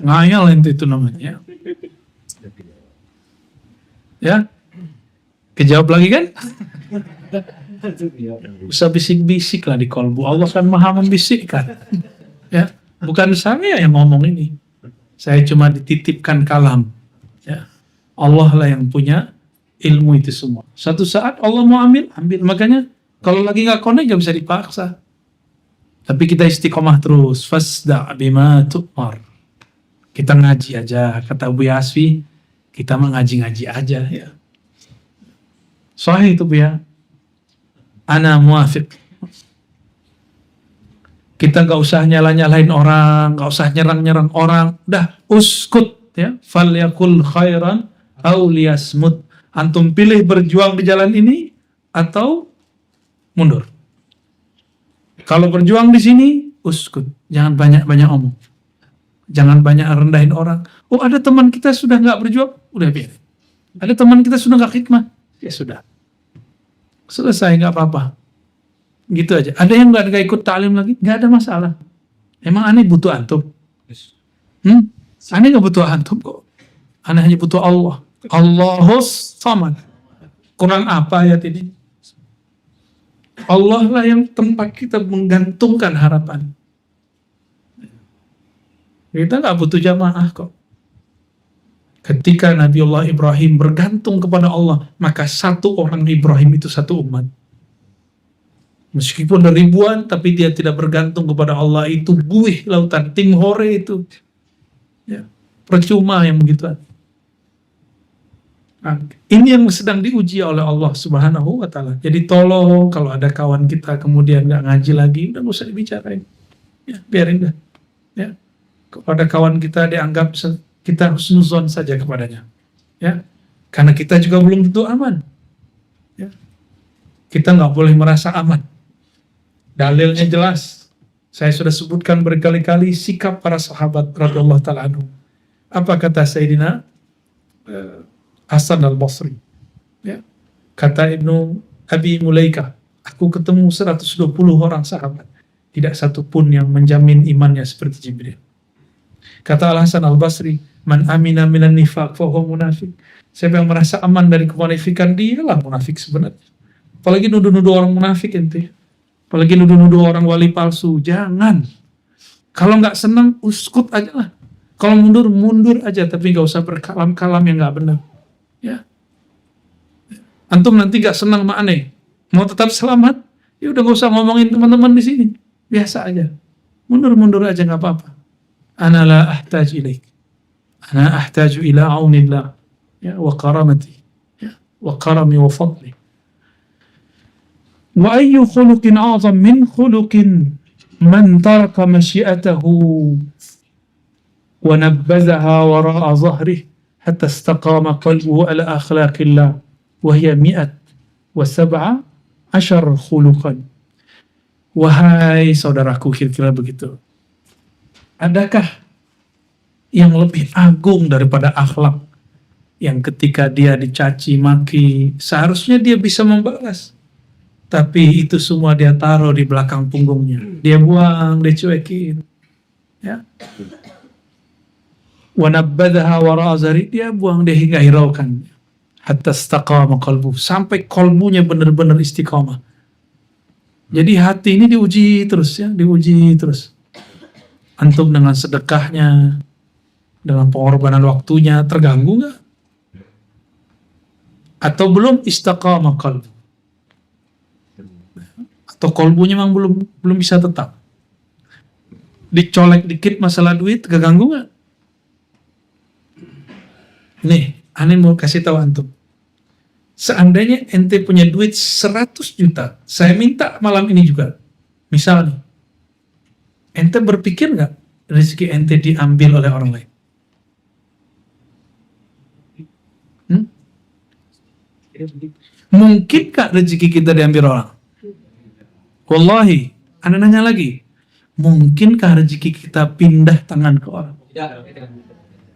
Ngayal ente itu namanya. Ya, kejawab lagi kan? Usah bisik-bisik lah di kolbu. Allah kan maha membisikkan. Ya, bukan saya yang ngomong ini. Saya cuma dititipkan kalam. Ya, Allah lah yang punya ilmu itu semua. Suatu saat Allah mau ambil. Makanya kalau lagi nggak connect nggak bisa dipaksa. Tapi kita istiqomah terus. Fasda' bima tu'mar. Kita ngaji aja. Kata Bu Yasfi, kita mah ngaji-ngaji aja. Ya. Sahih itu Bu ya. Ana muafiq. Kita nggak usah nyala-nyalain orang, nggak usah nyerang-nyerang orang. Udah uskut ya. Fal yakul khairan au liyasmut. Antum pilih berjuang di jalan ini atau mundur. Kalau berjuang di sini uskut, jangan banyak-banyak omong. Jangan banyak rendahin orang. Oh ada teman kita sudah nggak berjuang, udah biarin. Ada teman kita sudah nggak khidmah, ya sudah. Selesai, nggak apa-apa. Gitu aja. Ada yang nggak ikut ta'lim lagi, nggak ada masalah. Emang aneh butuh antum? Aneh nggak butuh antum kok. Aneh hanya butuh Allah. Allahus samad. Kurang apa ayat ini? Allah lah yang tempat kita menggantungkan harapan. Kita nggak butuh jamaah kok. Ketika Nabiullah Ibrahim bergantung kepada Allah, maka satu orang Ibrahim itu satu umat. Meskipun ribuan, tapi dia tidak bergantung kepada Allah, itu buih lautan, tim hore itu. Ya, percuma yang begituan. Nah, ini yang sedang diuji oleh Allah Subhanahu wa Ta'ala. Jadi tolong kalau ada kawan kita kemudian nggak ngaji lagi, udah nggak usah dibicarain. Ya, biarin dah. Ya. Kalau ada kawan kita dianggap kita husnuzon saja kepadanya. Ya. Karena kita juga belum tentu aman. Ya. Kita nggak boleh merasa aman. Dalilnya jelas. Saya sudah sebutkan berkali-kali sikap para sahabat radhiyallahu ta'ala anhum. Apa kata Sayyidina Hasan al-Basri? Ya. Kata Ibnu Abi Mulaikah, aku ketemu 120 orang sahabat, tidak satu pun yang menjamin imannya seperti Jibril. Kata Al-Hasan al-Basri, man amina minan nifaq fa huwa munafik. Siapa yang merasa aman dari kemunafikan, dialah munafik sebenarnya. Apalagi nuduh-nuduh orang munafik ente. Apalagi nuduh-nuduh orang wali palsu. Jangan. Kalau nggak senang, uskut aja lah. Kalau mundur, mundur aja. Tapi nggak usah berkalam-kalam yang nggak benar. Ya. Antum nanti nggak senang sama aneh, mau tetap selamat, ya udah nggak usah ngomongin teman-teman di sini. Biasa aja. Mundur-mundur aja nggak apa-apa. Ana la ahtaj ilaik. Ana ahtaju ila aunillah. Ya, wa karamati. Ya, wa karami wa fadli. Wa ayyu khuluqin a'zam min khuluqin man taraka masyiatahu wa nabbazaha wara'a zahrih hatta istaqama qalbuhu ala akhlaqillah wa hiya 117 khuluqan. Wahai saudaraku, kira-kira begitu. Adakah yang lebih agung daripada akhlak yang ketika dia dicaci maki seharusnya dia bisa membalas, tapi itu semua dia taruh di belakang punggungnya, dia buang, dia cuekin, ya. Wa nabbadhaha wara'a zahri, dia buang, dia hingga hiraukan, hatta istaqama qalbu, sampai kolbunya benar-benar istiqamah. Jadi hati ini diuji terus, ya, diuji terus. Antum dengan sedekahnya, dengan pengorbanan waktunya, terganggu nggak? Atau belum istaqama qalbu? Atau kolbunya memang belum bisa tetap? Dicolek dikit masalah duit, keganggu nggak? Nih, aneh mau kasih tahu antum. Seandainya ente punya duit 100 juta, saya minta malam ini juga. Misalnya, ente berpikir nggak rezeki ente diambil oleh orang lain? Mungkinkah rezeki kita diambil orang? Wallahi, anda nanya lagi, mungkinkah rezeki kita pindah tangan ke orang?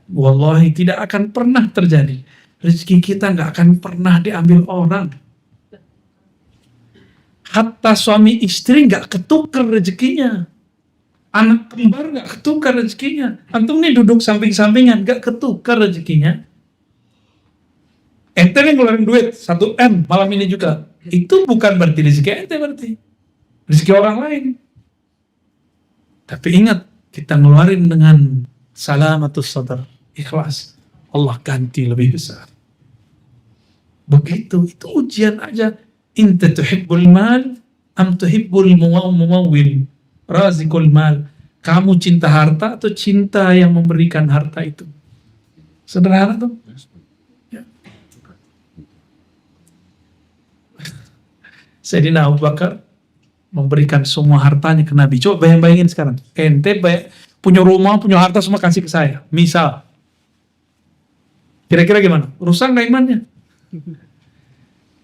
Wallahi tidak akan pernah terjadi. Rezeki kita nggak akan pernah diambil orang. Hatta suami istri nggak ketukar rezekinya. Anak kembar nggak ketukar rezekinya. Antum nih duduk samping-sampingan, nggak ketukar rezekinya. Ente nih ngeluarin duit 1 M malam ini juga. Itu bukan berarti rezeki ente, berarti rezeki orang lain. Tapi ingat, kita ngeluarin dengan salamatus sadar, ikhlas. Allah ganti lebih besar. Begitu, itu ujian aja. Inta tuhibbul mal am tuhibbul mumawwil razikul mal. Kamu cinta harta atau cinta yang memberikan harta itu? Sederhana tuh. Ya. Sayyidina Abu Bakar memberikan semua hartanya ke Nabi. Coba bayangin sekarang. Ente punya rumah, punya harta semua kasih ke saya. Misal. Kira-kira gimana? Rusak nggak imannya?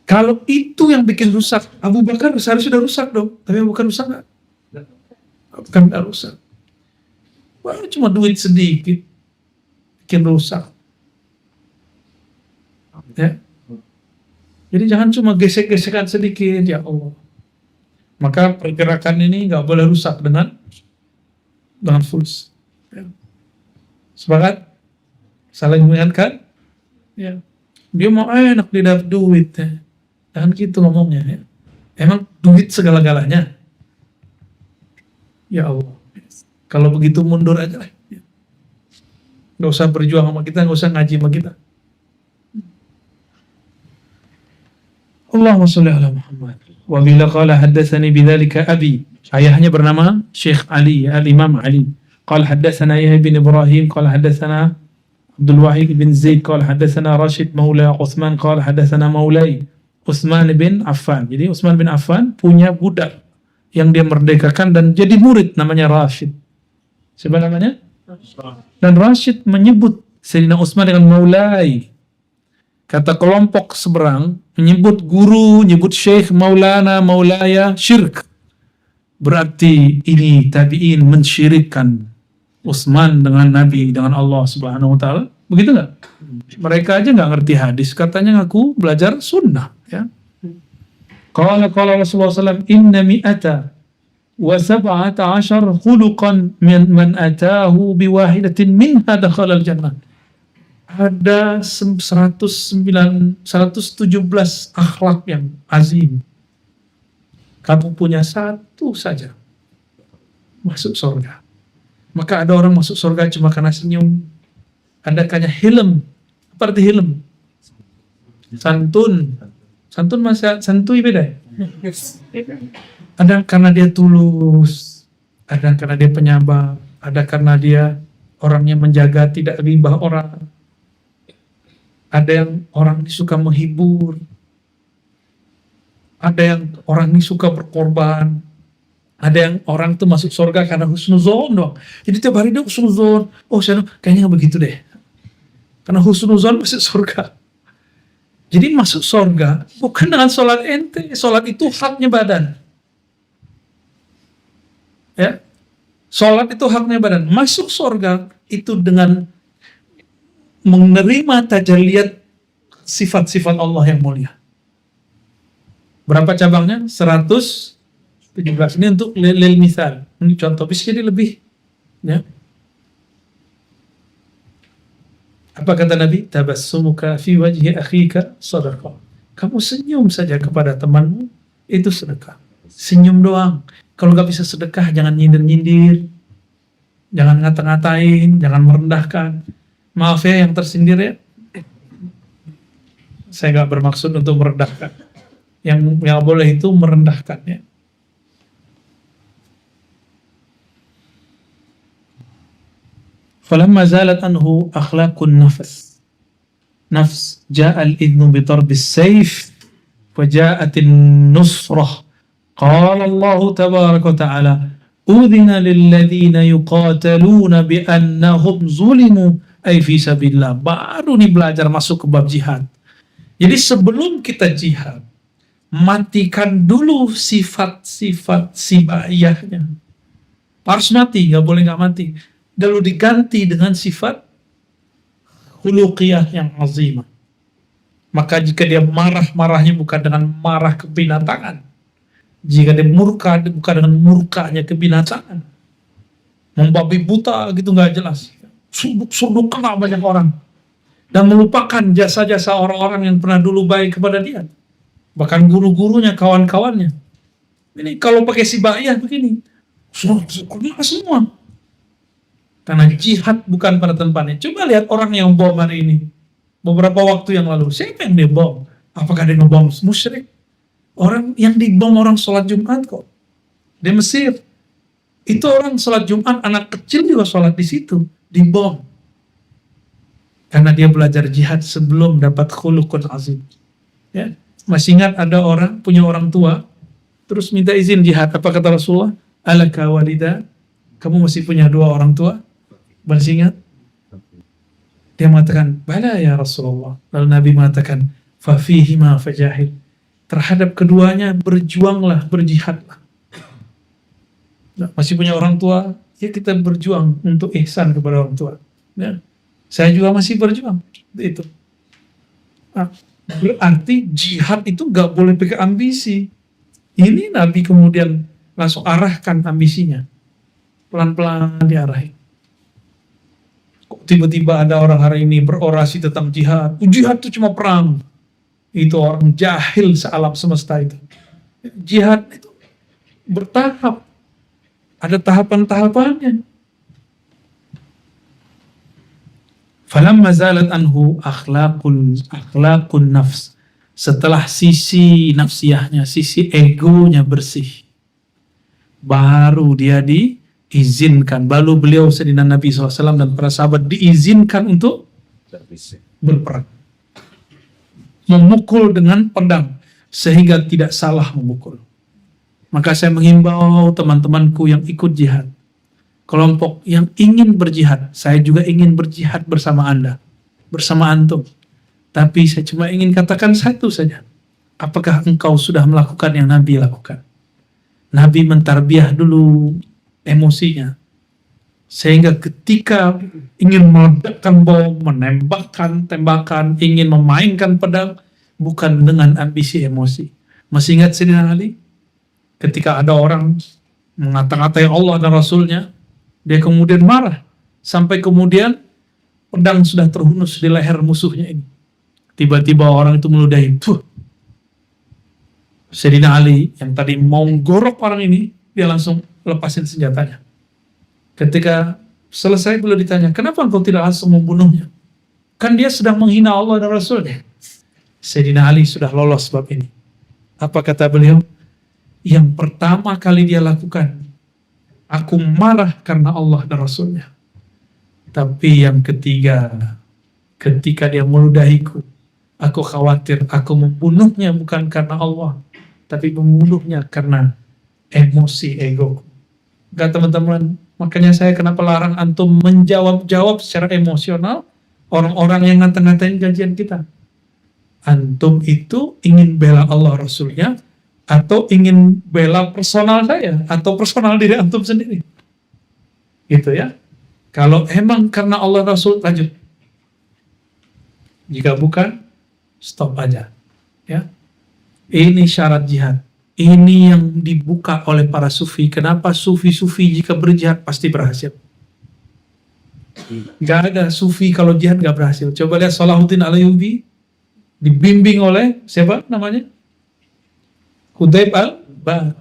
Kalau itu yang bikin rusak, Abu Bakar seharusnya sudah rusak dong. Tapi Abu Bakar rusak nggak? Bukan nggak rusak. Wah, cuma duit sedikit bikin rusak. Ya. Jadi jangan cuma gesek-gesekan sedikit, ya Allah. Maka pergerakan ini nggak boleh rusak dengan full. Ya. Sepakat? Saling mengingatkan? Ya. Dia mau enak dia dapat duit, ya. Jangan gitu ngomongnya, ya. Emang duit segala-galanya? Ya Allah. Kalau begitu mundur aja lah. Ya. Gak usah berjuang sama kita, gak usah ngaji sama kita. Allahumma sholli ala Muhammad. Wa bila qala haddatsani bidzalika abi. Ayahnya bernama Syekh Ali, Al-Imam Ali. Qala haddatsana Yahya bin Ibrahim, qala haddatsana Abdul Wahid bin Zaid, qala haddatsana Rashid maula Utsman, qala haddatsana maulai Utsman bin Affan. Jadi Utsman bin Affan punya budak yang dia merdekakan dan jadi murid namanya Rashid. Siapa namanya? Dan Rashid menyebut Sayyidina Utsman dengan maulai. Kata kelompok seberang menyebut guru, menyebut syekh, maulana, maulaya, syirk. Berarti ini tabi'in mensyirikkan Utsman dengan Nabi, dengan Allah Subhanahu wa taala. Begitu nggak? Mereka aja nggak ngerti hadis, katanya ngaku belajar sunnah, ya. Qala Rasulullah SAW, inna mi'ata wa sab'ata ashar khuluqan man atahu biwahidatin minha dakhala al-jannah. Ada 117 akhlak yang azim. Kamu punya satu saja, masuk surga. Maka ada orang masuk surga cuma karena senyum. Ada karena hilm. Apa arti hilm? Santun. Santun masa santui beda. Ada karena dia tulus. Ada karena dia penyabar. Ada karena dia orangnya menjaga tidak ribah orang. Ada yang orang ini suka menghibur. Ada yang orang ini suka berkorban. Ada yang orang tuh masuk surga karena husnuzon doang. Jadi tiap hari dia husnuzon. Oh saya kayaknya nggak begitu deh. Karena husnuzon masuk surga. Jadi masuk surga bukan dengan sholat ente. Sholat itu haknya badan. Ya, sholat itu haknya badan. Masuk surga itu dengan menerima tajalliyat sifat-sifat Allah yang mulia. Berapa cabangnya? 117. Ini untuk lil misal. Ini contoh, bisa jadi lebih. Ya. Apa kata Nabi? Tabassumuka fi wajhi akhika sadaqah. Kamu senyum saja kepada temanmu, itu sedekah. Senyum doang. Kalau nggak bisa sedekah, jangan nyindir-nyindir. Jangan ngata-ngatain, jangan merendahkan. Maaf ya yang tersindir ya. Saya nggak bermaksud untuk merendahkan. Yang boleh itu merendahkan ya. Falamma zalat anhu akhlaqun nafs ja'a al-idhnu bi darbi as-sayf wa ja'at an-nusrah qala Allah tabaraka wa ta'ala udhina lilladhina yuqataluna bi annahum zulimu ay fi sabilillah. Baru nih belajar masuk ke bab jihad. Jadi sebelum kita jihad, matikan dulu sifat-sifat sibaiyahnya. Harus mati, nggak boleh nggak mati. Lalu diganti dengan sifat khuluqiyah yang azimah. Maka jika dia marah-marahnya bukan dengan marah kebinatangan, jika dia murka bukan dengan murkanya kebinatangan, membabi buta gitu nggak jelas, suduk kena banyak orang, dan melupakan jasa-jasa orang-orang yang pernah dulu baik kepada dia. Bahkan guru-gurunya, kawan-kawannya. Ini kalau pakai sibaiyah begini, kena semua. Karena jihad bukan pada tempatnya. Coba lihat orang yang bom hari ini. Beberapa waktu yang lalu, siapa yang dia bom? Apakah dia ngebom musyrik? Orang yang dibom orang sholat Jumat kok. Di Mesir. Itu orang sholat Jumat, anak kecil juga sholat di situ. Dibom. Karena dia belajar jihad sebelum dapat khuluqun azim. Ya. Masih ingat ada orang, punya orang tua, terus minta izin jihad. Apa kata Rasulullah? Alaka walida, kamu masih punya dua orang tua? Masih ingat? Dia mengatakan, bala ya Rasulullah. Lalu Nabi mengatakan, fafihima fajahid. Terhadap keduanya berjuanglah, berjihadlah. Nah, masih punya orang tua, ya kita berjuang untuk ihsan kepada orang tua. Ya. Saya juga masih berjuang. Itu. Nah, berarti jihad itu gak boleh pakai ambisi. Ini Nabi kemudian langsung arahkan ambisinya. Pelan-pelan diarahin. Kok tiba-tiba ada orang hari ini berorasi tentang jihad. Jihad itu cuma perang. Itu orang jahil sealam semesta itu. Jihad itu bertahap. Ada tahapan-tahapannya. Falamma zalat anhu akhlaqun nafs. Setelah sisi nafsiyahnya, sisi egonya bersih, baru dia diizinkan. Baru beliau sedina Nabi SAW dan para sahabat diizinkan untuk berperang. Memukul dengan pedang, sehingga tidak salah memukul. Maka saya menghimbau teman-temanku yang ikut jihad, kelompok yang ingin berjihad, saya juga ingin berjihad bersama Anda, bersama antum. Tapi saya cuma ingin katakan satu saja. Apakah engkau sudah melakukan yang Nabi lakukan? Nabi mentarbiah dulu emosinya. Sehingga ketika ingin meledakkan bom, menembakkan tembakan, ingin memainkan pedang, bukan dengan ambisi emosi. Masih ingat Sayyidina Ali? Ketika ada orang mengata-ngatai Allah dan Rasulnya, dia kemudian marah. Sampai kemudian pedang sudah terhunus di leher musuhnya ini. Tiba-tiba orang itu meludahi. Sayyidina Ali yang tadi mau gorok orang ini, dia langsung lepasin senjatanya. Ketika selesai beliau ditanya, kenapa engkau tidak langsung membunuhnya? Kan dia sedang menghina Allah dan Rasulnya. Sayyidina Ali sudah lolos bab ini. Apa kata beliau? Yang pertama kali dia lakukan, aku marah karena Allah dan Rasulnya. Tapi yang ketiga, ketika dia meludahiku, aku khawatir aku membunuhnya bukan karena Allah, tapi membunuhnya karena emosi egoku. Enggak teman-teman, makanya saya kenapa larang antum menjawab secara emosional orang-orang yang ngata-ngatain kajian kita. Antum itu ingin bela Allah Rasulnya, atau ingin bela personal saya, atau personal diri antum sendiri. Gitu ya. Kalau emang karena Allah Rasul, lanjut. Jika bukan, stop aja. Ya. Ini syarat jihad. Ini yang dibuka oleh para sufi. Kenapa sufi-sufi jika berjihad pasti berhasil? Gak ada sufi kalau jihad gak berhasil. Coba lihat Salahuddin Al-Ayyubi, dibimbing oleh siapa namanya? Hudayb al-Bah.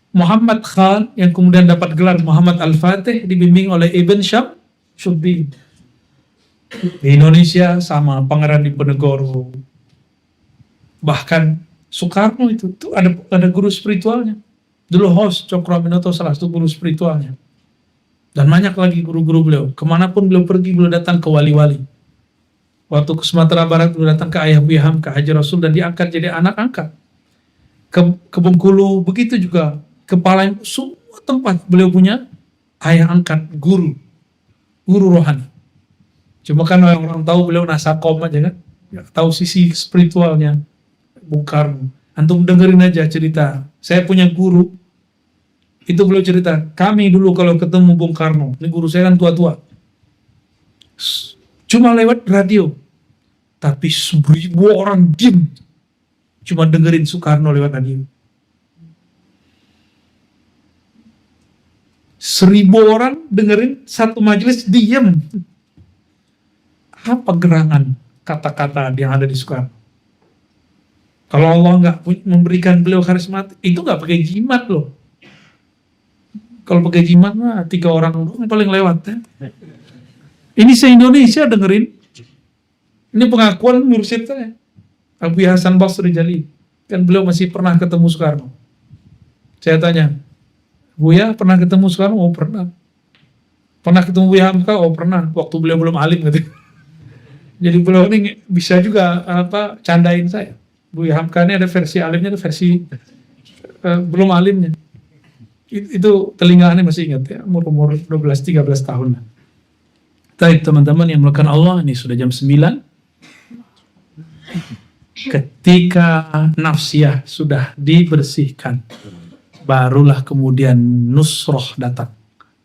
Muhammad Khan yang kemudian dapat gelar Muhammad Al-Fatih, dibimbing oleh Ibn Syubbi. Di Indonesia sama Pangeran Diponegoro. Bahkan Soekarno itu tuh ada guru spiritualnya. Dulu host Cokroaminoto salah satu guru spiritualnya. Dan banyak lagi guru-guru beliau. Kemanapun beliau pergi, beliau datang ke wali-wali. Waktu ke Sumatera Barat, beliau datang ke Ayah Buya Hamka, Haji Rasul, dan diangkat jadi anak angkat. Ke Bengkulu, begitu juga. Ke Palembang, semua tempat beliau punya ayah angkat, guru rohani. Cuma kan orang tahu beliau nasakom aja kan, nggak tahu sisi spiritualnya Bung Karno. Antum dengerin aja cerita. Saya punya guru, itu beliau cerita, kami dulu kalau ketemu Bung Karno, ini guru saya kan tua-tua, cuma lewat radio, tapi 1000 orang diem, cuma dengerin Soekarno lewat radio. 1000 orang dengerin satu majelis diem. Apa gerangan kata-kata yang ada di Soekarno? Kalau Allah nggak memberikan beliau karismatik, itu nggak pakai jimat loh. Kalau pakai jimat mah 3 orang doang paling lewat ya. Ini se-Indonesia dengerin. Ini pengakuan mursyid saya, Abu Hasan Basri Jali. Kan beliau masih pernah ketemu Soekarno. Saya tanya, Buya pernah ketemu Soekarno? Oh pernah. Pernah ketemu Buya Hamka? Oh pernah. Waktu beliau belum alim gitu. Jadi beliau ini bisa juga candain saya. Buya Hamka ini ada versi alimnya, ada versi belum alimnya. Itu telingaannya masih ingat ya, umur 12-13 tahun. Baik teman-teman yang melakukan Allah, ini sudah jam 9. Ketika nafsiyah sudah dibersihkan, barulah kemudian nusroh datang,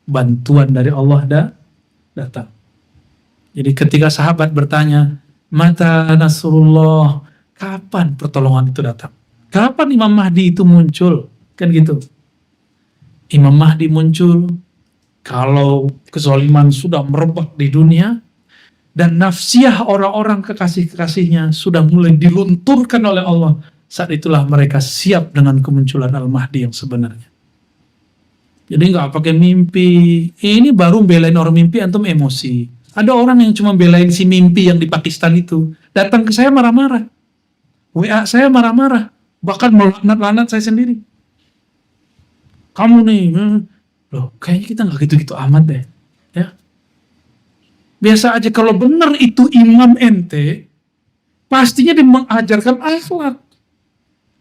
bantuan dari Allah datang. Jadi ketika sahabat bertanya, mata nasrullah, kapan pertolongan itu datang? Kapan Imam Mahdi itu muncul? Kan gitu. Imam Mahdi muncul kalau kezaliman sudah merebak di dunia dan nafsiyah orang-orang kekasih-kekasihnya sudah mulai dilunturkan oleh Allah. Saat itulah mereka siap dengan kemunculan Al-Mahdi yang sebenarnya. Jadi nggak pakai mimpi. Ini baru belain orang mimpi, antum emosi. Ada orang yang cuma belain si mimpi yang di Pakistan itu. Datang ke saya marah-marah. WA saya marah-marah. Bahkan melaknat-laknat saya sendiri. Kamu nih, loh kayaknya kita nggak gitu-gitu amat deh. Ya. Biasa aja kalau benar itu imam ente, pastinya dia mengajarkan akhlak.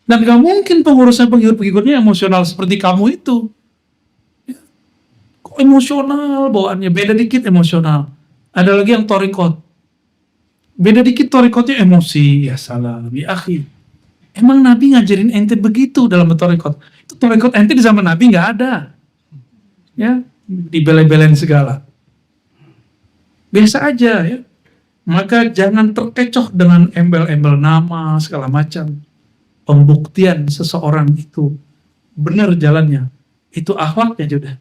Dan gak mungkin pengikutnya emosional seperti kamu itu. Ya. Kok emosional bawaannya? Beda dikit emosional. Ada lagi yang torikot. Beda dikit torikotnya emosi. Ya salam, ya akhi. Emang Nabi ngajarin ente begitu dalam torikot? Itu Tarekat ente di zaman Nabi nggak ada. Ya, dibela-belain segala. Biasa aja ya. Maka jangan terkecoh dengan embel-embel nama segala macam. Pembuktian seseorang itu benar jalannya. Itu akhlaknya sudah.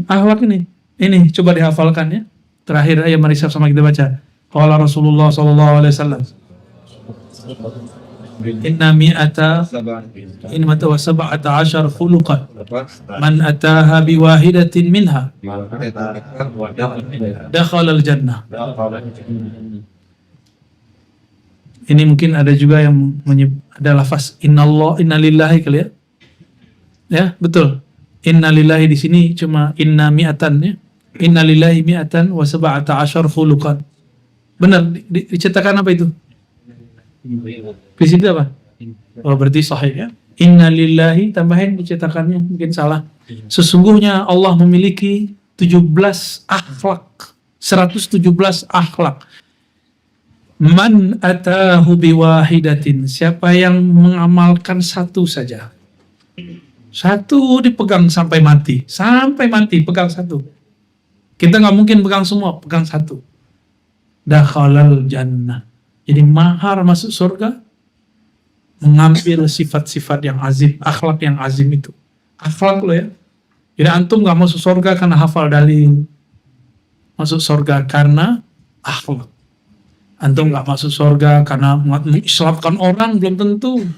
Akhlak ini coba dihafalkan ya. Terakhir ayat mari sama kita baca. Qala Rasulullah sallallahu alaihi wasallam. Inna mi'ata wa sab'ata asyar khuluqan man ataha biwahidatin minha dakhala al-jannah. Ini mungkin ada juga yang ada lafaz inna lillahi kali ya. Ya, betul. Inna lillahi di sini cuma inna mi'atan ya. Inna lillahi mi'atan wa sab'ata asyar khuluqan. Benar dicetakan apa itu? Di situ apa? Oh, berarti sahih ya. Inna lillahi tambahin dicetakannya mungkin salah. Sesungguhnya Allah memiliki 17 akhlak. 117 akhlak. Man atahu biwahidatin. Siapa yang mengamalkan satu saja. Satu dipegang sampai mati. Sampai mati pegang satu. Kita nggak mungkin pegang semua, pegang satu. Dakhalal jannah. Jadi mahar masuk surga mengambil sifat-sifat yang azim, akhlak yang azim itu. Akhlak lo ya. Jadi antum gak masuk surga karena hafal dalil. Masuk surga karena akhlak. Antum gak masuk surga karena mengislamkan orang, belum tentu.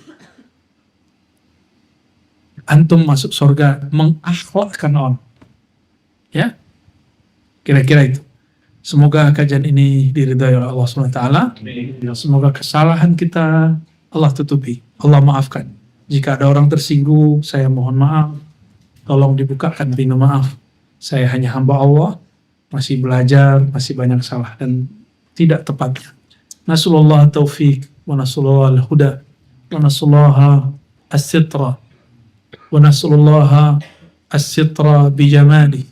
Antum masuk surga mengakhlakkan orang. Ya. Kira-kira itu. Semoga kajian ini diridhai oleh Allah SWT. Semoga kesalahan kita Allah tutupi, Allah maafkan. Jika ada orang tersinggung, saya mohon maaf. Tolong dibukakan pintu maaf. Saya hanya hamba Allah, masih belajar, masih banyak salah dan tidak tepatnya. Nasallallahu taufiq wa nasallallahu al-huda wa nasallallahu as-sitra wa nasallallahu as-sitra bi jamali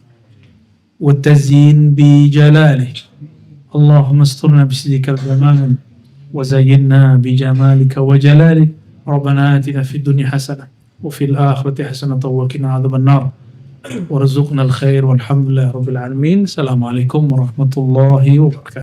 والتزيين بجلاله اللهم استرنا بسدك الجمال وزينا بجمالك وجلالك ربنا آتنا في الدنيا حسنة وفي الآخرة حسنة وقنا عذاب النار وارزقنا الخير والحمد لله رب العالمين. السلام عليكم ورحمة الله وبركاته.